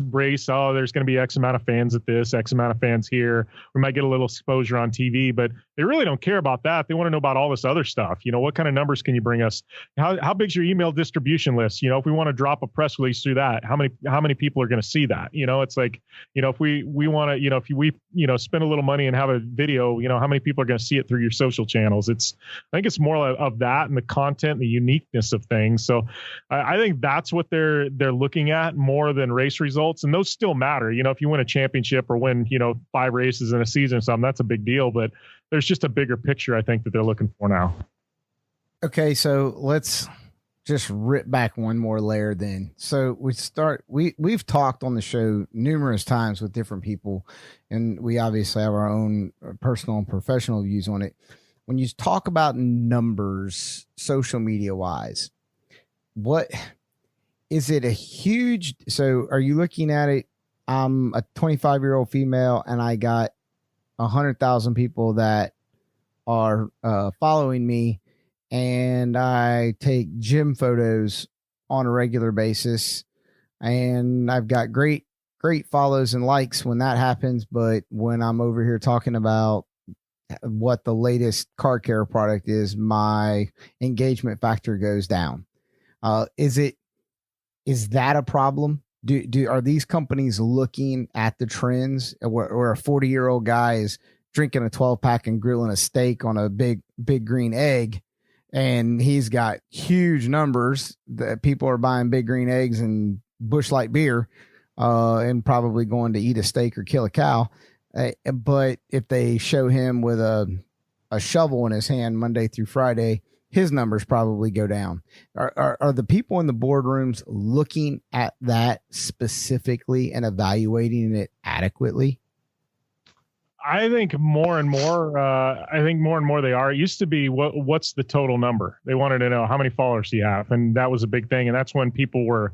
Oh, there's going to be X amount of fans at this, X amount of fans here. We might get a little exposure on TV, but they really don't care about that. They want to know about all this other stuff. What kind of numbers can you bring us? How big's your email distribution list? If we want to drop a press release through that, how many people are going to see that? It's like, if we want to, if we spend a little money and have a video, how many people are going to see it through your social channels? I think it's more of that and the content, the uniqueness of things. So I think that's what they're looking at more than race results, and those still matter. If you win a championship or win 5 races in a season or something, that's a big deal, but there's just a bigger picture I think that they're looking for now. Okay, so let's just rip back one more layer then. So we've talked on the show numerous times with different people, and we obviously have our own personal and professional views on it. When you talk about numbers social media wise, what is it a huge? So are you looking at it? I'm a 25-year-old female and I got 100,000 people that are following me, and I take gym photos on a regular basis, and I've got great follows and likes when that happens. But when I'm over here talking about what the latest car care product is, my engagement factor goes down. Is that a problem? Are these companies looking at the trends where a 40-year-old guy is drinking a 12-pack and grilling a steak on a big green egg, and he's got huge numbers that people are buying big green eggs and Busch Light beer, and probably going to eat a steak or kill a cow. But if they show him with a shovel in his hand Monday through Friday, his numbers probably go down. Are the people in the boardrooms looking at that specifically and evaluating it adequately? I think more and more. They are. It used to be what's the total number? They wanted to know how many followers you have, and that was a big thing. And that's when people were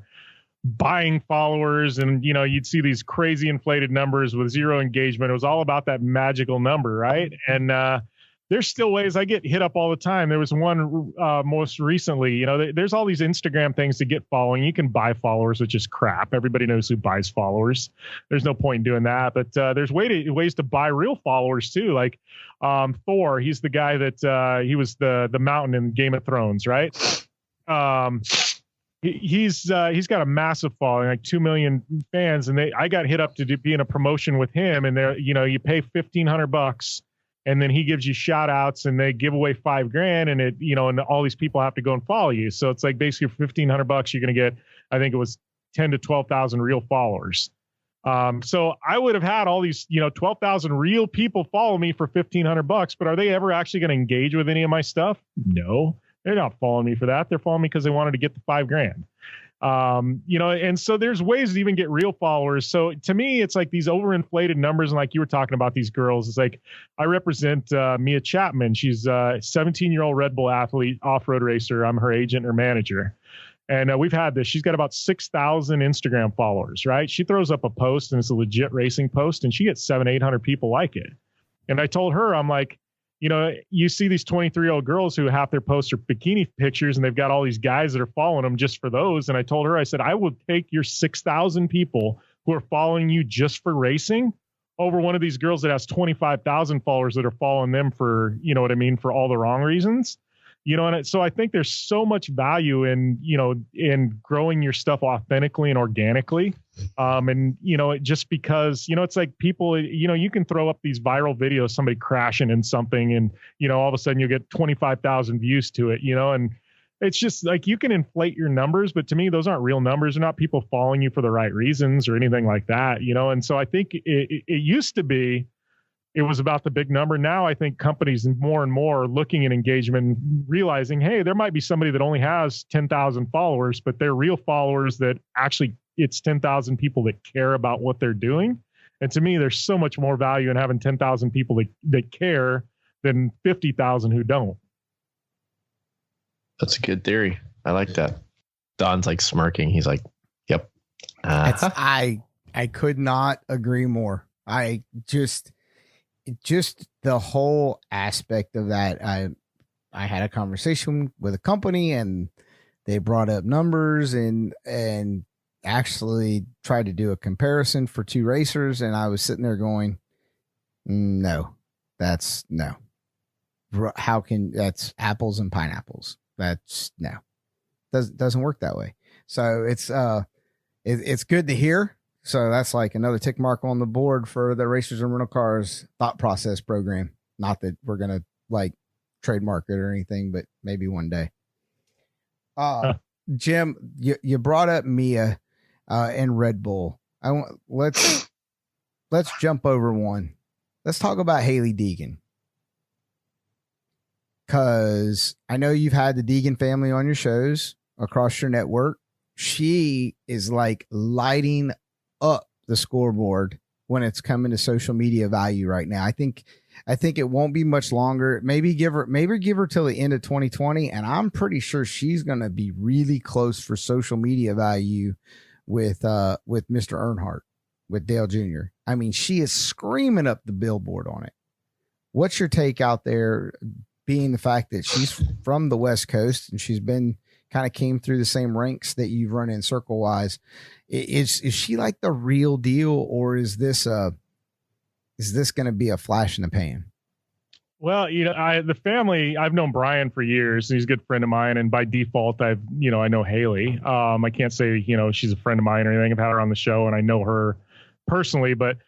buying followers, and you'd see these crazy inflated numbers with zero engagement. It was all about that magical number, right? And there's still ways. I get hit up all the time. There was one most recently, there's all these Instagram things to get following. You can buy followers, which is crap. Everybody knows who buys followers. There's no point in doing that. But there's ways to buy real followers too. Like Thor, he's the guy that he was the mountain in Game of Thrones, right? He's got a massive following, like 2 million fans. And I got hit up to be in a promotion with him, and you pay $1,500. And then he gives you shout outs, and they give away $5,000, and and all these people have to go and follow you. So it's like basically for $1,500, you're going to get, I think it was 10 to 12,000 real followers. So I would have had all these, 12,000 real people follow me for $1,500, but are they ever actually going to engage with any of my stuff? No, they're not following me for that. They're following me because they wanted to get the $5,000. And so there's ways to even get real followers. So to me, it's like these overinflated numbers. And like you were talking about these girls, it's like I represent Mia Chapman. She's a 17-year-old Red Bull athlete, off-road racer. I'm her agent or manager. And we've had this. She's got about 6,000 Instagram followers, right? She throws up a post, and it's a legit racing post, and she gets 700-800 people like it. And I told her, I'm like, you see these 23-year-old girls who half their posts are bikini pictures, and they've got all these guys that are following them just for those. And I told her, I said, I will take your 6,000 people who are following you just for racing over one of these girls that has 25,000 followers that are following them for, for all the wrong reasons. And so I think there's so much value in growing your stuff authentically and organically. Just because, it's like people, you can throw up these viral videos, somebody crashing in something, and, all of a sudden you'll get 25,000 views to it, and it's just like, you can inflate your numbers, but to me, those aren't real numbers. They're not people following you for the right reasons or anything like that, And so I think it used to be, it was about the big number. Now I think companies more and more are looking at engagement, realizing, hey, there might be somebody that only has 10,000 followers, but they're real followers that actually it's 10,000 people that care about what they're doing. And to me, there's so much more value in having 10,000 people that care than 50,000 who don't. That's a good theory. I like that. Don's like smirking. He's like, yep. I could not agree more. I just the whole aspect of that. I had a conversation with a company, and they brought up numbers and actually tried to do a comparison for two racers. And I was sitting there going, no, that's no. How can, that's apples and pineapples. That's no, doesn't work that way. So it's good to hear. So that's like another tick mark on the board for the Racers and Rental Cars thought process program. Not that we're going to like trademark it or anything, but maybe one day. Jim, you brought up Mia and Red Bull. Let's jump over one. Let's talk about Haley Deegan. Cause I know you've had the Deegan family on your shows across your network. She is like lighting up the scoreboard when it's coming to social media value right now. I think it won't be much longer. Maybe give her till the end of 2020. And I'm pretty sure she's going to be really close for social media value with Mr. Earnhardt, with Dale Jr. I mean, she is screaming up the billboard on it. What's your take out there, being the fact that she's from the West Coast and she's been kind of came through the same ranks that you've run in circle wise? Is she like the real deal, or is this going to be a flash in the pan? Well, the family, I've known Brian for years. He's a good friend of mine. And by default, I know Haley. I can't say, she's a friend of mine or anything. I've had her on the show and I know her personally, but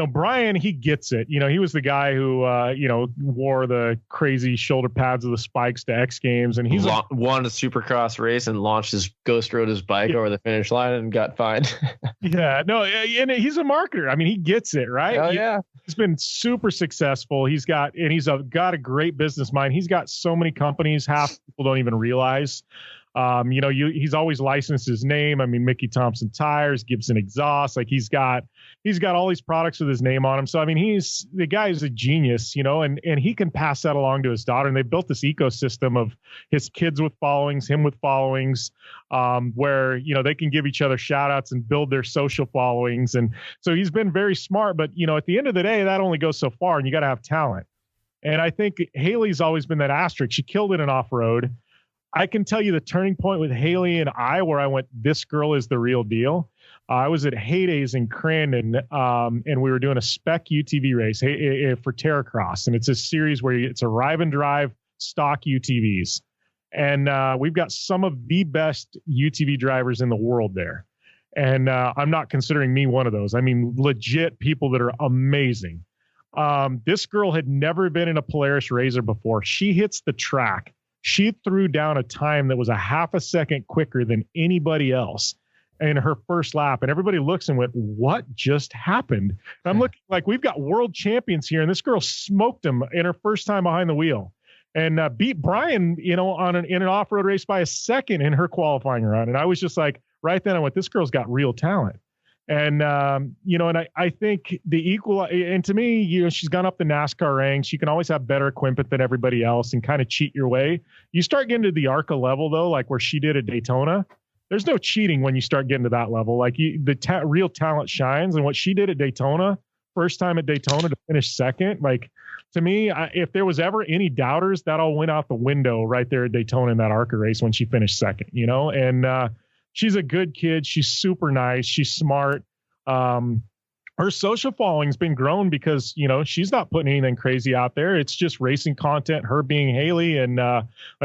Brian, he gets it. He was the guy who, wore the crazy shoulder pads with the spikes to X Games, and he's won a Supercross race and rode his bike over the finish line and got fined. Yeah, no, and he's a marketer. I mean, he gets it, right? Oh yeah, he's been super successful. He's got a great business mind. He's got so many companies, half people don't even realize. He's always licensed his name. I mean, Mickey Thompson Tires, Gibson Exhaust, like he's got all these products with his name on them. So, I mean, the guy is a genius, and he can pass that along to his daughter. And they built this ecosystem of his kids with followings, him with followings, where, they can give each other shout outs and build their social followings. And so he's been very smart, but at the end of the day, that only goes so far, and you got to have talent. And I think Haley's always been that asterisk. She killed it in off-road. I can tell you the turning point with Haley and where I went, this girl is the real deal. I was at Heydays in Crandon, and we were doing a spec UTV race for Terracross. And it's a series where it's arrive and drive stock UTVs. And we've got some of the best UTV drivers in the world there. And I'm not considering me one of those. I mean, legit people that are amazing. This girl had never been in a Polaris Razor before. She hits the track. She threw down a time that was a half a second quicker than anybody else in her first lap. And everybody looks and went, what just happened? And I'm looking like we've got world champions here. And this girl smoked him in her first time behind the wheel and beat Brian, in an off-road race by a second in her qualifying run. And I was just like, right then I went, this girl's got real talent. And, and I think and to me, she's gone up the NASCAR ranks. You can always have better equipment than everybody else and kind of cheat your way. You start getting to the ARCA level though, like where she did at Daytona, there's no cheating when you start getting to that level. Like real talent shines, and what she did at Daytona, first time at Daytona to finish second, like to me, if there was ever any doubters, that all went out the window right there at Daytona in that ARCA race when she finished second, and, she's a good kid. She's super nice. She's smart. Her social following's been grown because, she's not putting anything crazy out there. It's just racing content, her being Haley, and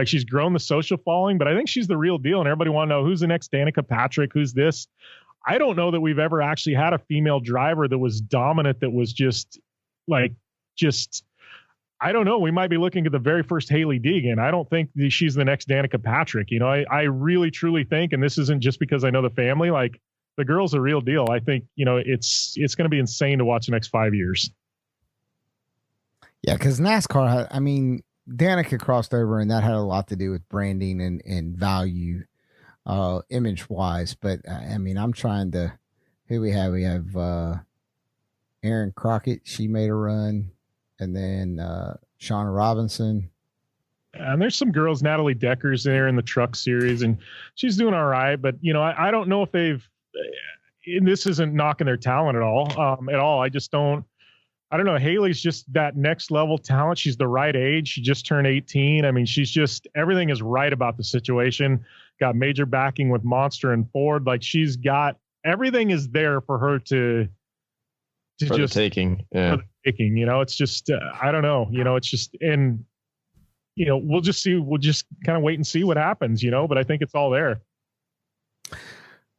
she's grown the social following, but I think she's the real deal. And everybody want to know who's the next Danica Patrick, who's this. I don't know that we've ever actually had a female driver that was dominant, that was I don't know. We might be looking at the very first Haley Deegan. I don't think she's the next Danica Patrick. I really, truly think, and this isn't just because I know the family, like the girl's a real deal. I think, it's going to be insane to watch the next 5 years. Yeah. Cause NASCAR, Danica crossed over, and that had a lot to do with branding and value, image wise. But I'm trying to, who we have? We have, Aaron Crockett. She made a run. And then Shauna Robinson. And there's some girls, Natalie Decker's there in the truck series, and she's doing all right. But, I don't know if and this isn't knocking their talent at all. I just don't know. Haley's just that next level talent. She's the right age. She just turned 18. She's just, everything is right about the situation. Got major backing with Monster and Ford. Like she's got, everything is there for her to just taking. Yeah. It's just, I don't know, it's just, and, we'll just see, we'll just kind of wait and see what happens, but I think it's all there.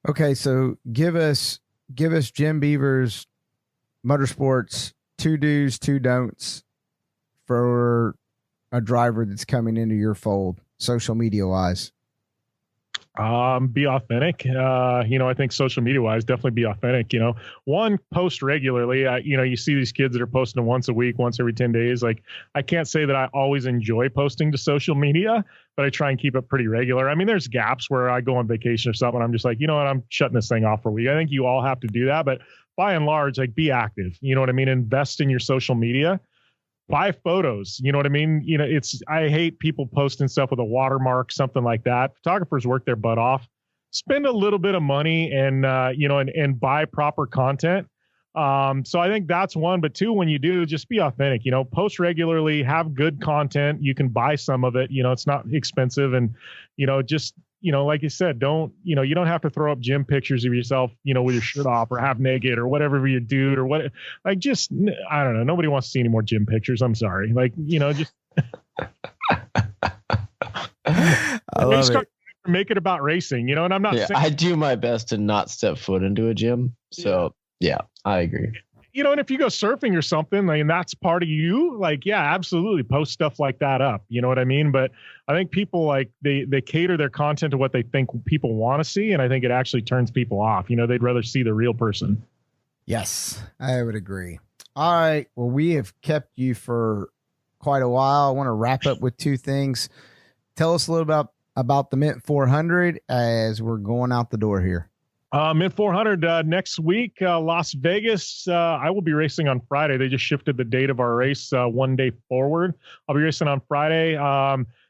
Okay. So give us Jim Beaver's Motorsports 2 do's, 2 don'ts for a driver that's coming into your fold, social media wise. Be authentic. I think social media wise, definitely be authentic. One, post regularly. You see these kids that are posting once a week, once every 10 days. Like, I can't say that I always enjoy posting to social media, but I try and keep it pretty regular. There's gaps where I go on vacation or something. I'm just like, I'm shutting this thing off for a week. I think you all have to do that, but by and large, like, be active. Invest in your social media. Buy photos. You know what I mean? I hate people posting stuff with a watermark, something like that. Photographers work their butt off. Spend a little bit of money and buy proper content. So I think that's one, but 2, when you do, just be authentic, post regularly, have good content. You can buy some of it, it's not expensive. And, just, like you said, you don't have to throw up gym pictures of yourself, with your shirt off or half naked or whatever you do or what, like, just, I don't know. Nobody wants to see any more gym pictures. I'm sorry. Like, just make it about racing, and I'm not saying, I do my best to not step foot into a gym. So yeah, I agree. and if you go surfing or something, and that's part of you, like, yeah, absolutely post stuff like that up. You know what I mean? But I think people like they cater their content to what they think people want to see. And I think it actually turns people off. They'd rather see the real person. Yes, I would agree. All right. Well, we have kept you for quite a while. I want to wrap up with two things. Tell us a little about the Mint 400 as we're going out the door here. Mint 400 next week, Las Vegas. I will be racing on Friday. They just shifted the date of our race one day forward. I'll be racing on Friday.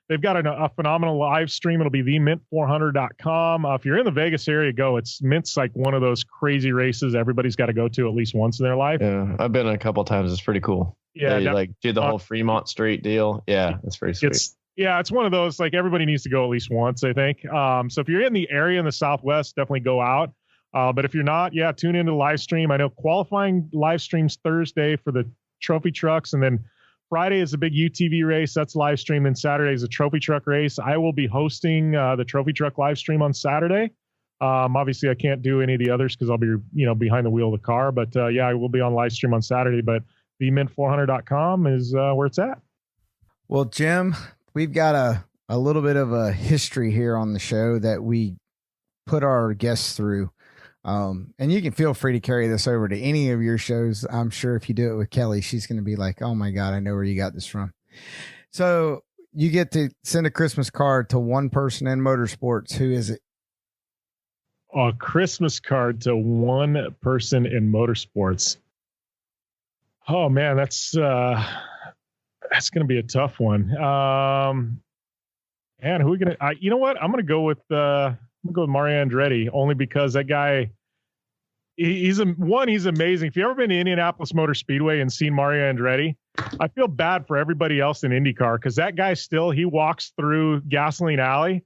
They've got a phenomenal live stream. It'll be themint400.com. If you're in the Vegas area, go. Mint's like one of those crazy races everybody's got to go to at least once in their life. Yeah, I've been a couple of times. It's pretty cool. Yeah, they like do the whole Fremont Street deal. Yeah, it's pretty sweet. It's one of those, like, everybody needs to go at least once, I think. So if you're in the area in the Southwest, definitely go out. But if you're not, tune into the live stream. I know qualifying live streams Thursday for the trophy trucks, and then Friday is a big UTV race. That's live stream. And Saturday is a trophy truck race. I will be hosting the trophy truck live stream on Saturday. Obviously I can't do any of the others because I'll be, behind the wheel of the car, but I will be on live stream on Saturday, but themint400.com is where it's at. Well, Jim, we've got a little bit of a history here on the show that we put our guests through. And you can feel free to carry this over to any of your shows. I'm sure if you do it with Kelly, she's going to be like, oh my God, I know where you got this from. So you get to send a Christmas card to one person in motorsports. Who is it? A Christmas card to one person in motorsports. Oh man, that's going to be a tough one. And who are we going to, you know what? I'm going to go with Mario Andretti, only because that guy, he's amazing. If you've ever been to Indianapolis Motor Speedway and seen Mario Andretti, I feel bad for everybody else in IndyCar, because that guy he walks through Gasoline Alley.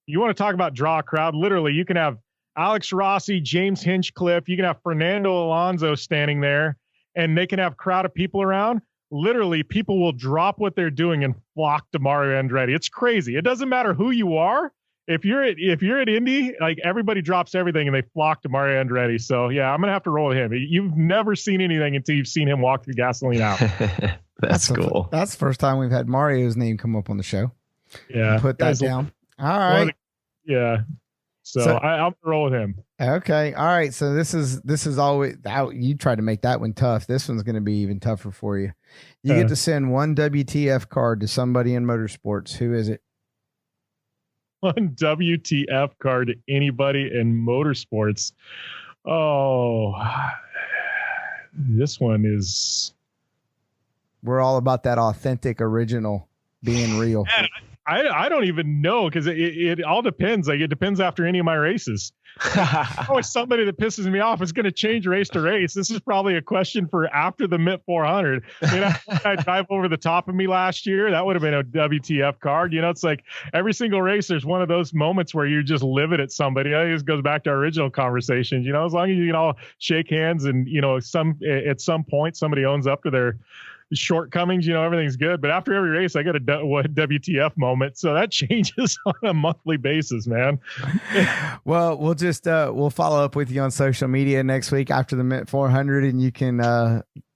You want to talk about draw a crowd? Literally, you can have Alex Rossi, James Hinchcliffe, you can have Fernando Alonso standing there, and they can have a crowd of people around. Literally, people will drop what they're doing and flock to Mario Andretti. It's crazy. It doesn't matter who you are. If you're at Indy, like, everybody drops everything and they flock to Mario Andretti. So yeah, I'm gonna have to roll with him. You've never seen anything until you've seen him walk through Gasoline out. That's cool. That's the first time we've had Mario's name come up on the show. Yeah, put that down. All right. So I'll roll with him. Okay. All right. So this is always out. You tried to make that one tough. This one's going to be even tougher for you. You get to send one WTF card to somebody in motorsports. Who is it? One WTF card to anybody in motorsports. Oh, this one is. We're all about that authentic original being real. Man, I don't even know, because it all depends. Like, it depends after any of my races. Always somebody that pisses me off is going to change race to race. This is probably a question for after the Mint 400. I drive over the top of me last year. That would have been a WTF card. It's like every single race, there's one of those moments where you're just livid at somebody. I think this goes back to our original conversations. As long as you can all shake hands and, at some point somebody owns up to their shortcomings, everything's good. But after every race, I got a WTF moment. So that changes on a monthly basis, man. Well, we'll just we'll follow up with you on social media next week after the Mint 400, and you can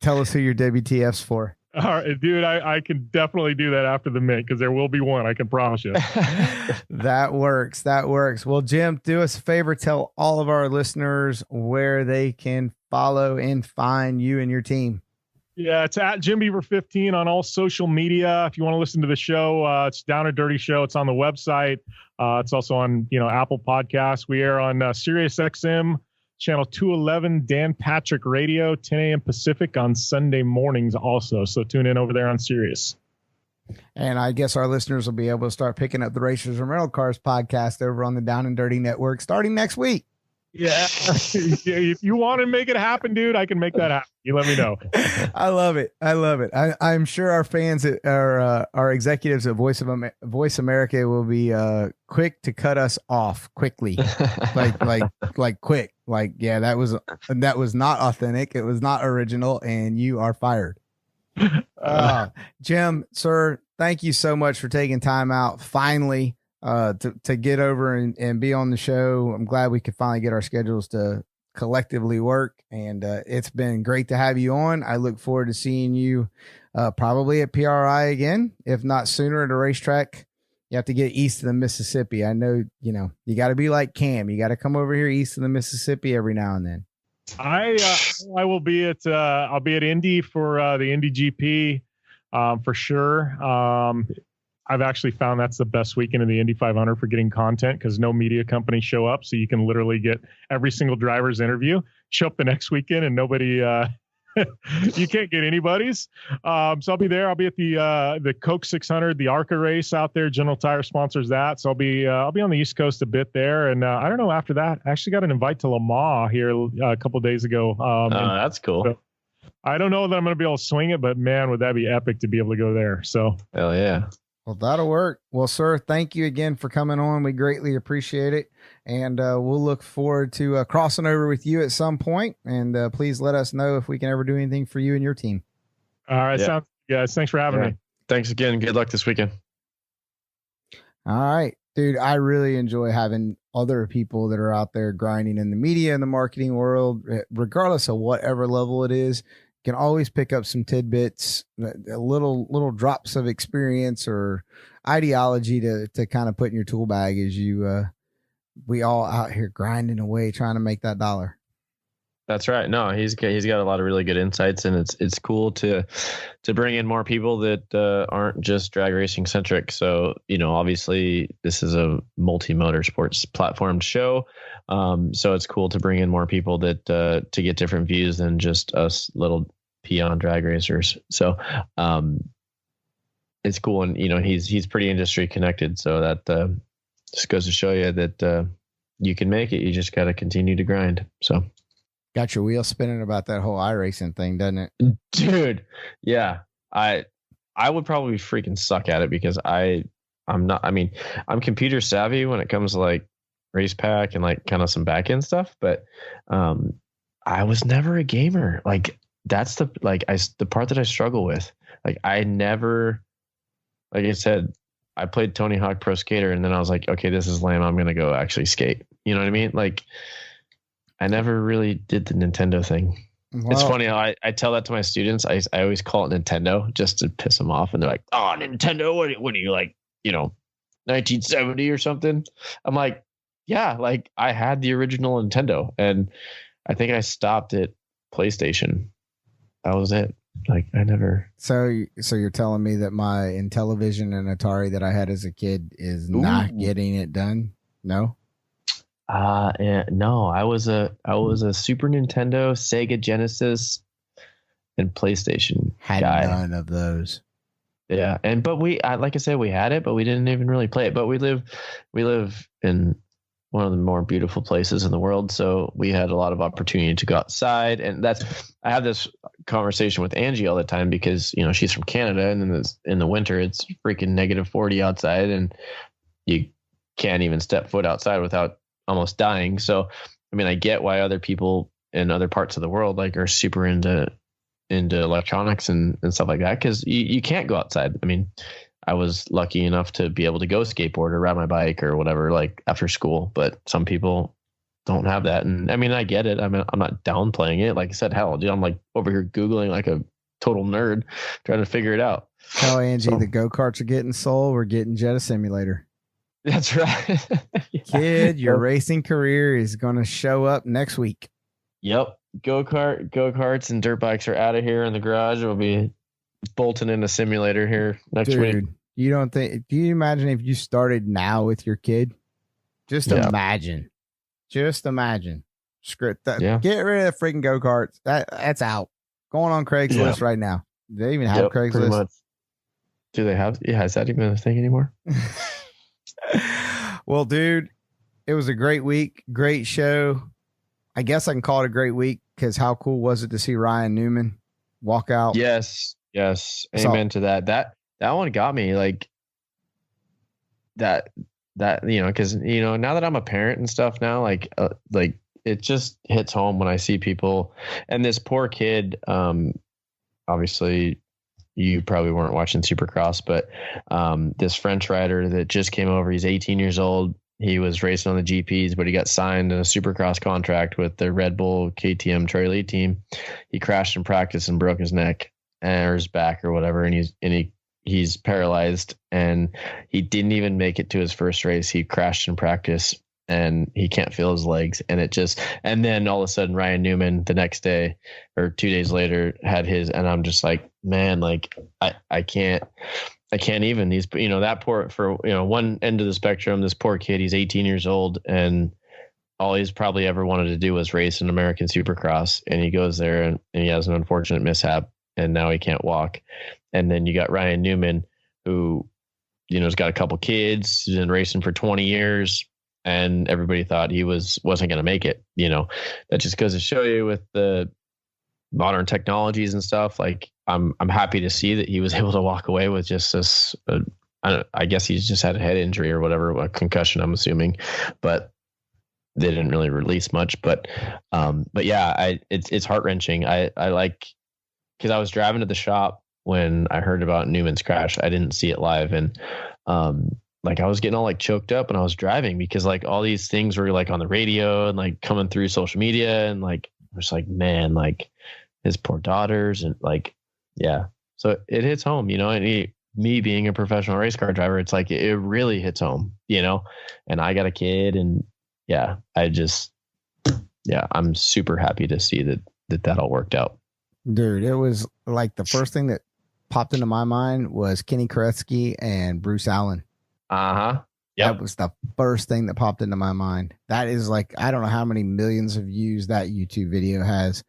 tell us who your WTF's for. All right, dude, I can definitely do that after the Mint, because there will be one, I can promise you. That works. Well, Jim, do us a favor, tell all of our listeners where they can follow and find you and your team. Yeah, it's at Jim Beaver 15 on all social media. If you want to listen to the show, it's Down and Dirty Show. It's on the website. It's also on Apple Podcasts. We are on Sirius XM channel 211, Dan Patrick Radio, 10 a.m. Pacific on Sunday mornings also. So tune in over there on Sirius. And I guess our listeners will be able to start picking up the Racers and Rental Cars podcast over on the Down and Dirty Network starting next week. Yeah. If you want to make it happen, dude, I can make that happen. You let me know. I love it. I'm sure our fans, our executives at Voice America will be quick to cut us off quickly. like quick. Like, yeah, that was not authentic. It was not original, and you are fired. Jim, sir, thank you so much for taking time out finally to get over and be on the show. I'm glad we could finally get our schedules to collectively work. And it's been great to have you on. I look forward to seeing you probably at PRI again, if not sooner at a racetrack. You have to get east of the Mississippi. I know, you got to be like Cam. You got to come over here east of the Mississippi every now and then. I will be at I'll be at Indy for the Indy GP for sure. I've actually found that's the best weekend in the Indy 500 for getting content because no media companies show up, so you can literally get every single driver's interview. Show up the next weekend and nobody. You can't get anybody's. So I'll be there. I'll be at the Coke 600, the ARCA race out there. General Tire sponsors that. So I'll be on the East Coast a bit there. And I don't know, after that, I actually got an invite to Le Mans here a couple of days ago. That's cool. So I don't know that I'm going to be able to swing it, but man, would that be epic to be able to go there. So hell yeah. Well, that'll work. Well, sir, thank you again for coming on. We greatly appreciate it. And we'll look forward to crossing over with you at some point. And please let us know if we can ever do anything for you and your team. All right. Sounds good, guys. Thanks for having me. Thanks again. Good luck this weekend. All right, dude. I really enjoy having other people that are out there grinding in the media and the marketing world, regardless of whatever level it is. Can always pick up some tidbits, little drops of experience or ideology to kind of put in your tool bag as we all out here grinding away trying to make that dollar. That's right. No, he's got a lot of really good insights, and it's cool to bring in more people that aren't just drag racing centric. So, obviously this is a multi-motorsports platformed show. So it's cool to bring in more people that to get different views than just us little peon drag racers. So it's cool, and he's pretty industry connected. So that just goes to show you that you can make it. You just got to continue to grind. So. Got your wheel spinning about that whole iRacing thing, doesn't it? Dude, yeah. I would probably freaking suck at it because I'm computer savvy when it comes to like race pack and like kind of some back end stuff, but I was never a gamer. Like that's the part that I struggle with. Like I never, like I said, I played Tony Hawk Pro Skater and then I was like, okay, this is lame. I'm going to go actually skate. You know what I mean? Like I never really did the Nintendo thing. Well, it's funny. I tell that to my students. I always call it Nintendo just to piss them off. And they're like, oh, Nintendo. What are you like, 1970 or something? I'm like, yeah, like I had the original Nintendo and I think I stopped at PlayStation. That was it. Like I never. So you're telling me that my Intellivision and Atari that I had as a kid is not getting it done? No. No, I was a Super Nintendo, Sega Genesis, and PlayStation had guy. None of those. Yeah, but like I said, we had it, but we didn't even really play it. But we live in one of the more beautiful places in the world, so we had a lot of opportunity to go outside. And I have this conversation with Angie all the time because she's from Canada, and in the winter it's freaking -40 outside, and you can't even step foot outside without almost dying. So, I mean, I get why other people in other parts of the world like are super into electronics and stuff like that. Cause you can't go outside. I mean, I was lucky enough to be able to go skateboard or ride my bike or whatever, like after school, but some people don't have that. And I mean, I get it. I'm not downplaying it. Like I said, hell, dude, I'm like over here Googling like a total nerd trying to figure it out. Tell Angie the go-karts are getting sold. We're getting Jet Simulator. That's right. Yeah. Kid, your racing career is going to show up next week. Yep. Go-karts and dirt bikes are out of here in the garage. We'll be bolting in a simulator here next week. Do you imagine if you started now with your kid? Just imagine. Script that. Yeah. Get rid of the freaking go-karts. That's out. Going on Craigslist right now. Do they even have Craigslist? Pretty much. Do they have? Yeah, is that even a thing anymore? Well, dude, it was a great week, great show. I guess I can call it a great week because how cool was it to see Ryan Newman walk out? Yes. Amen to that. That one got me like that, because, now that I'm a parent and stuff now, like it just hits home when I see people and this poor kid, obviously you probably weren't watching Supercross, but this French rider that just came over, he's 18 years old, he was racing on the GPs, but he got signed in a Supercross contract with the Red Bull KTM Troy Lee team. He crashed in practice and broke his neck or his back or whatever, and he's paralyzed, and he didn't even make it to his first race. He crashed in practice and he can't feel his legs, and then all of a sudden Ryan Newman the next day or 2 days later had his, and I'm just like, man, like I can't even. He's, that poor, for, one end of the spectrum, this poor kid, he's 18 years old, and all he's probably ever wanted to do was race an American Supercross, and he goes there and he has an unfortunate mishap, and now he can't walk. And then you got Ryan Newman, who, has got a couple kids, he's been racing for 20 years, and everybody thought he wasn't going to make it. That just goes to show you with the modern technologies and stuff. Like, I'm happy to see that he was able to walk away with just this. I guess he's just had a head injury or whatever, a concussion, I'm assuming, but they didn't really release much. But yeah, it's heart wrenching. I like, because I was driving to the shop when I heard about Newman's crash. I didn't see it live, and like, I was getting all like choked up, and I was driving because like all these things were like on the radio and like coming through social media, and like I was like, man, like his poor daughters, and like, yeah. So it hits home, and me being a professional race car driver, it's like, it really hits home, and I got a kid, and yeah, I'm super happy to see that all worked out. Dude, it was like the first thing that popped into my mind was Kenny Koretsky and Bruce Allen. Yep. That was the first thing that popped into my mind. That is like, I don't know how many millions of views that YouTube video has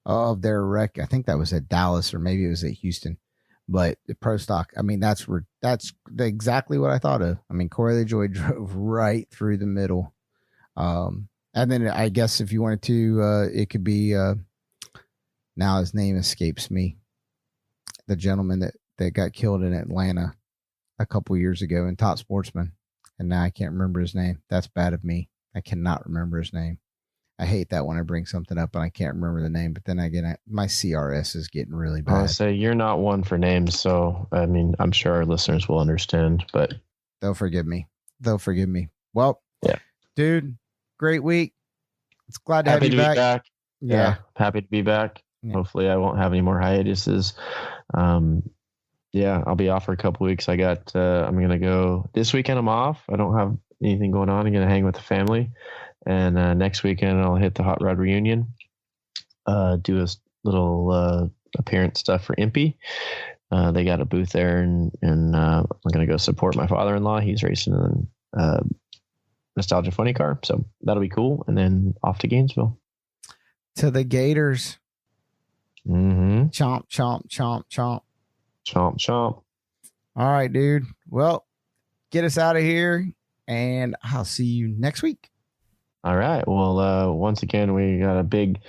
of their wreck. I think that was at Dallas, or maybe it was at Houston, but the pro stock. I mean, that's exactly what I thought of. I mean, Corey LaJoie drove right through the middle. And then I guess if you wanted to, it could be, now his name escapes me, the gentleman that got killed in Atlanta a couple years ago in Top Sportsman. And now I can't remember his name. That's bad of me. I cannot remember his name. I hate that when I bring something up and I can't remember the name, but then again, my CRS is getting really bad. I'll say you're not one for names. So, I mean, I'm sure our listeners will understand, but they'll forgive me. Well, yeah, dude, great week. It's glad to have you back. Yeah. Happy to be back. Yeah. Hopefully I won't have any more hiatuses. Yeah, I'll be off for a couple weeks. I'm going to go this weekend. I'm off. I don't have anything going on. I'm going to hang with the family. And next weekend I'll hit the Hot Rod Reunion, do a little appearance stuff for Impy. They got a booth there, and I'm going to go support my father-in-law. He's racing in Nostalgia Funny Car. So that'll be cool. And then off to Gainesville. To the Gators. Mm-hmm. Chomp, chomp, chomp, chomp. Chomp, chomp. All right, dude. Well, get us out of here, and I'll see you next week. All right. Well, once again, we got a big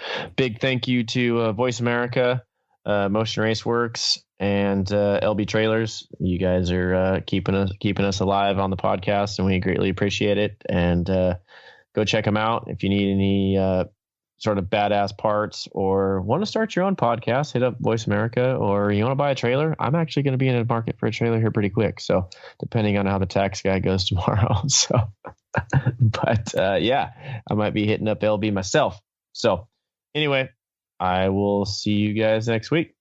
thank you to Voice America, Motion Raceworks, and LB Trailers. You guys are keeping us alive on the podcast, and we greatly appreciate it. And go check them out if you need any sort of badass parts, or want to start your own podcast. Hit up Voice America, or you want to buy a trailer. I'm actually going to be in a market for a trailer here pretty quick, so depending on how the tax guy goes tomorrow. So but yeah, I might be hitting up LB myself. So anyway, I will see you guys next week.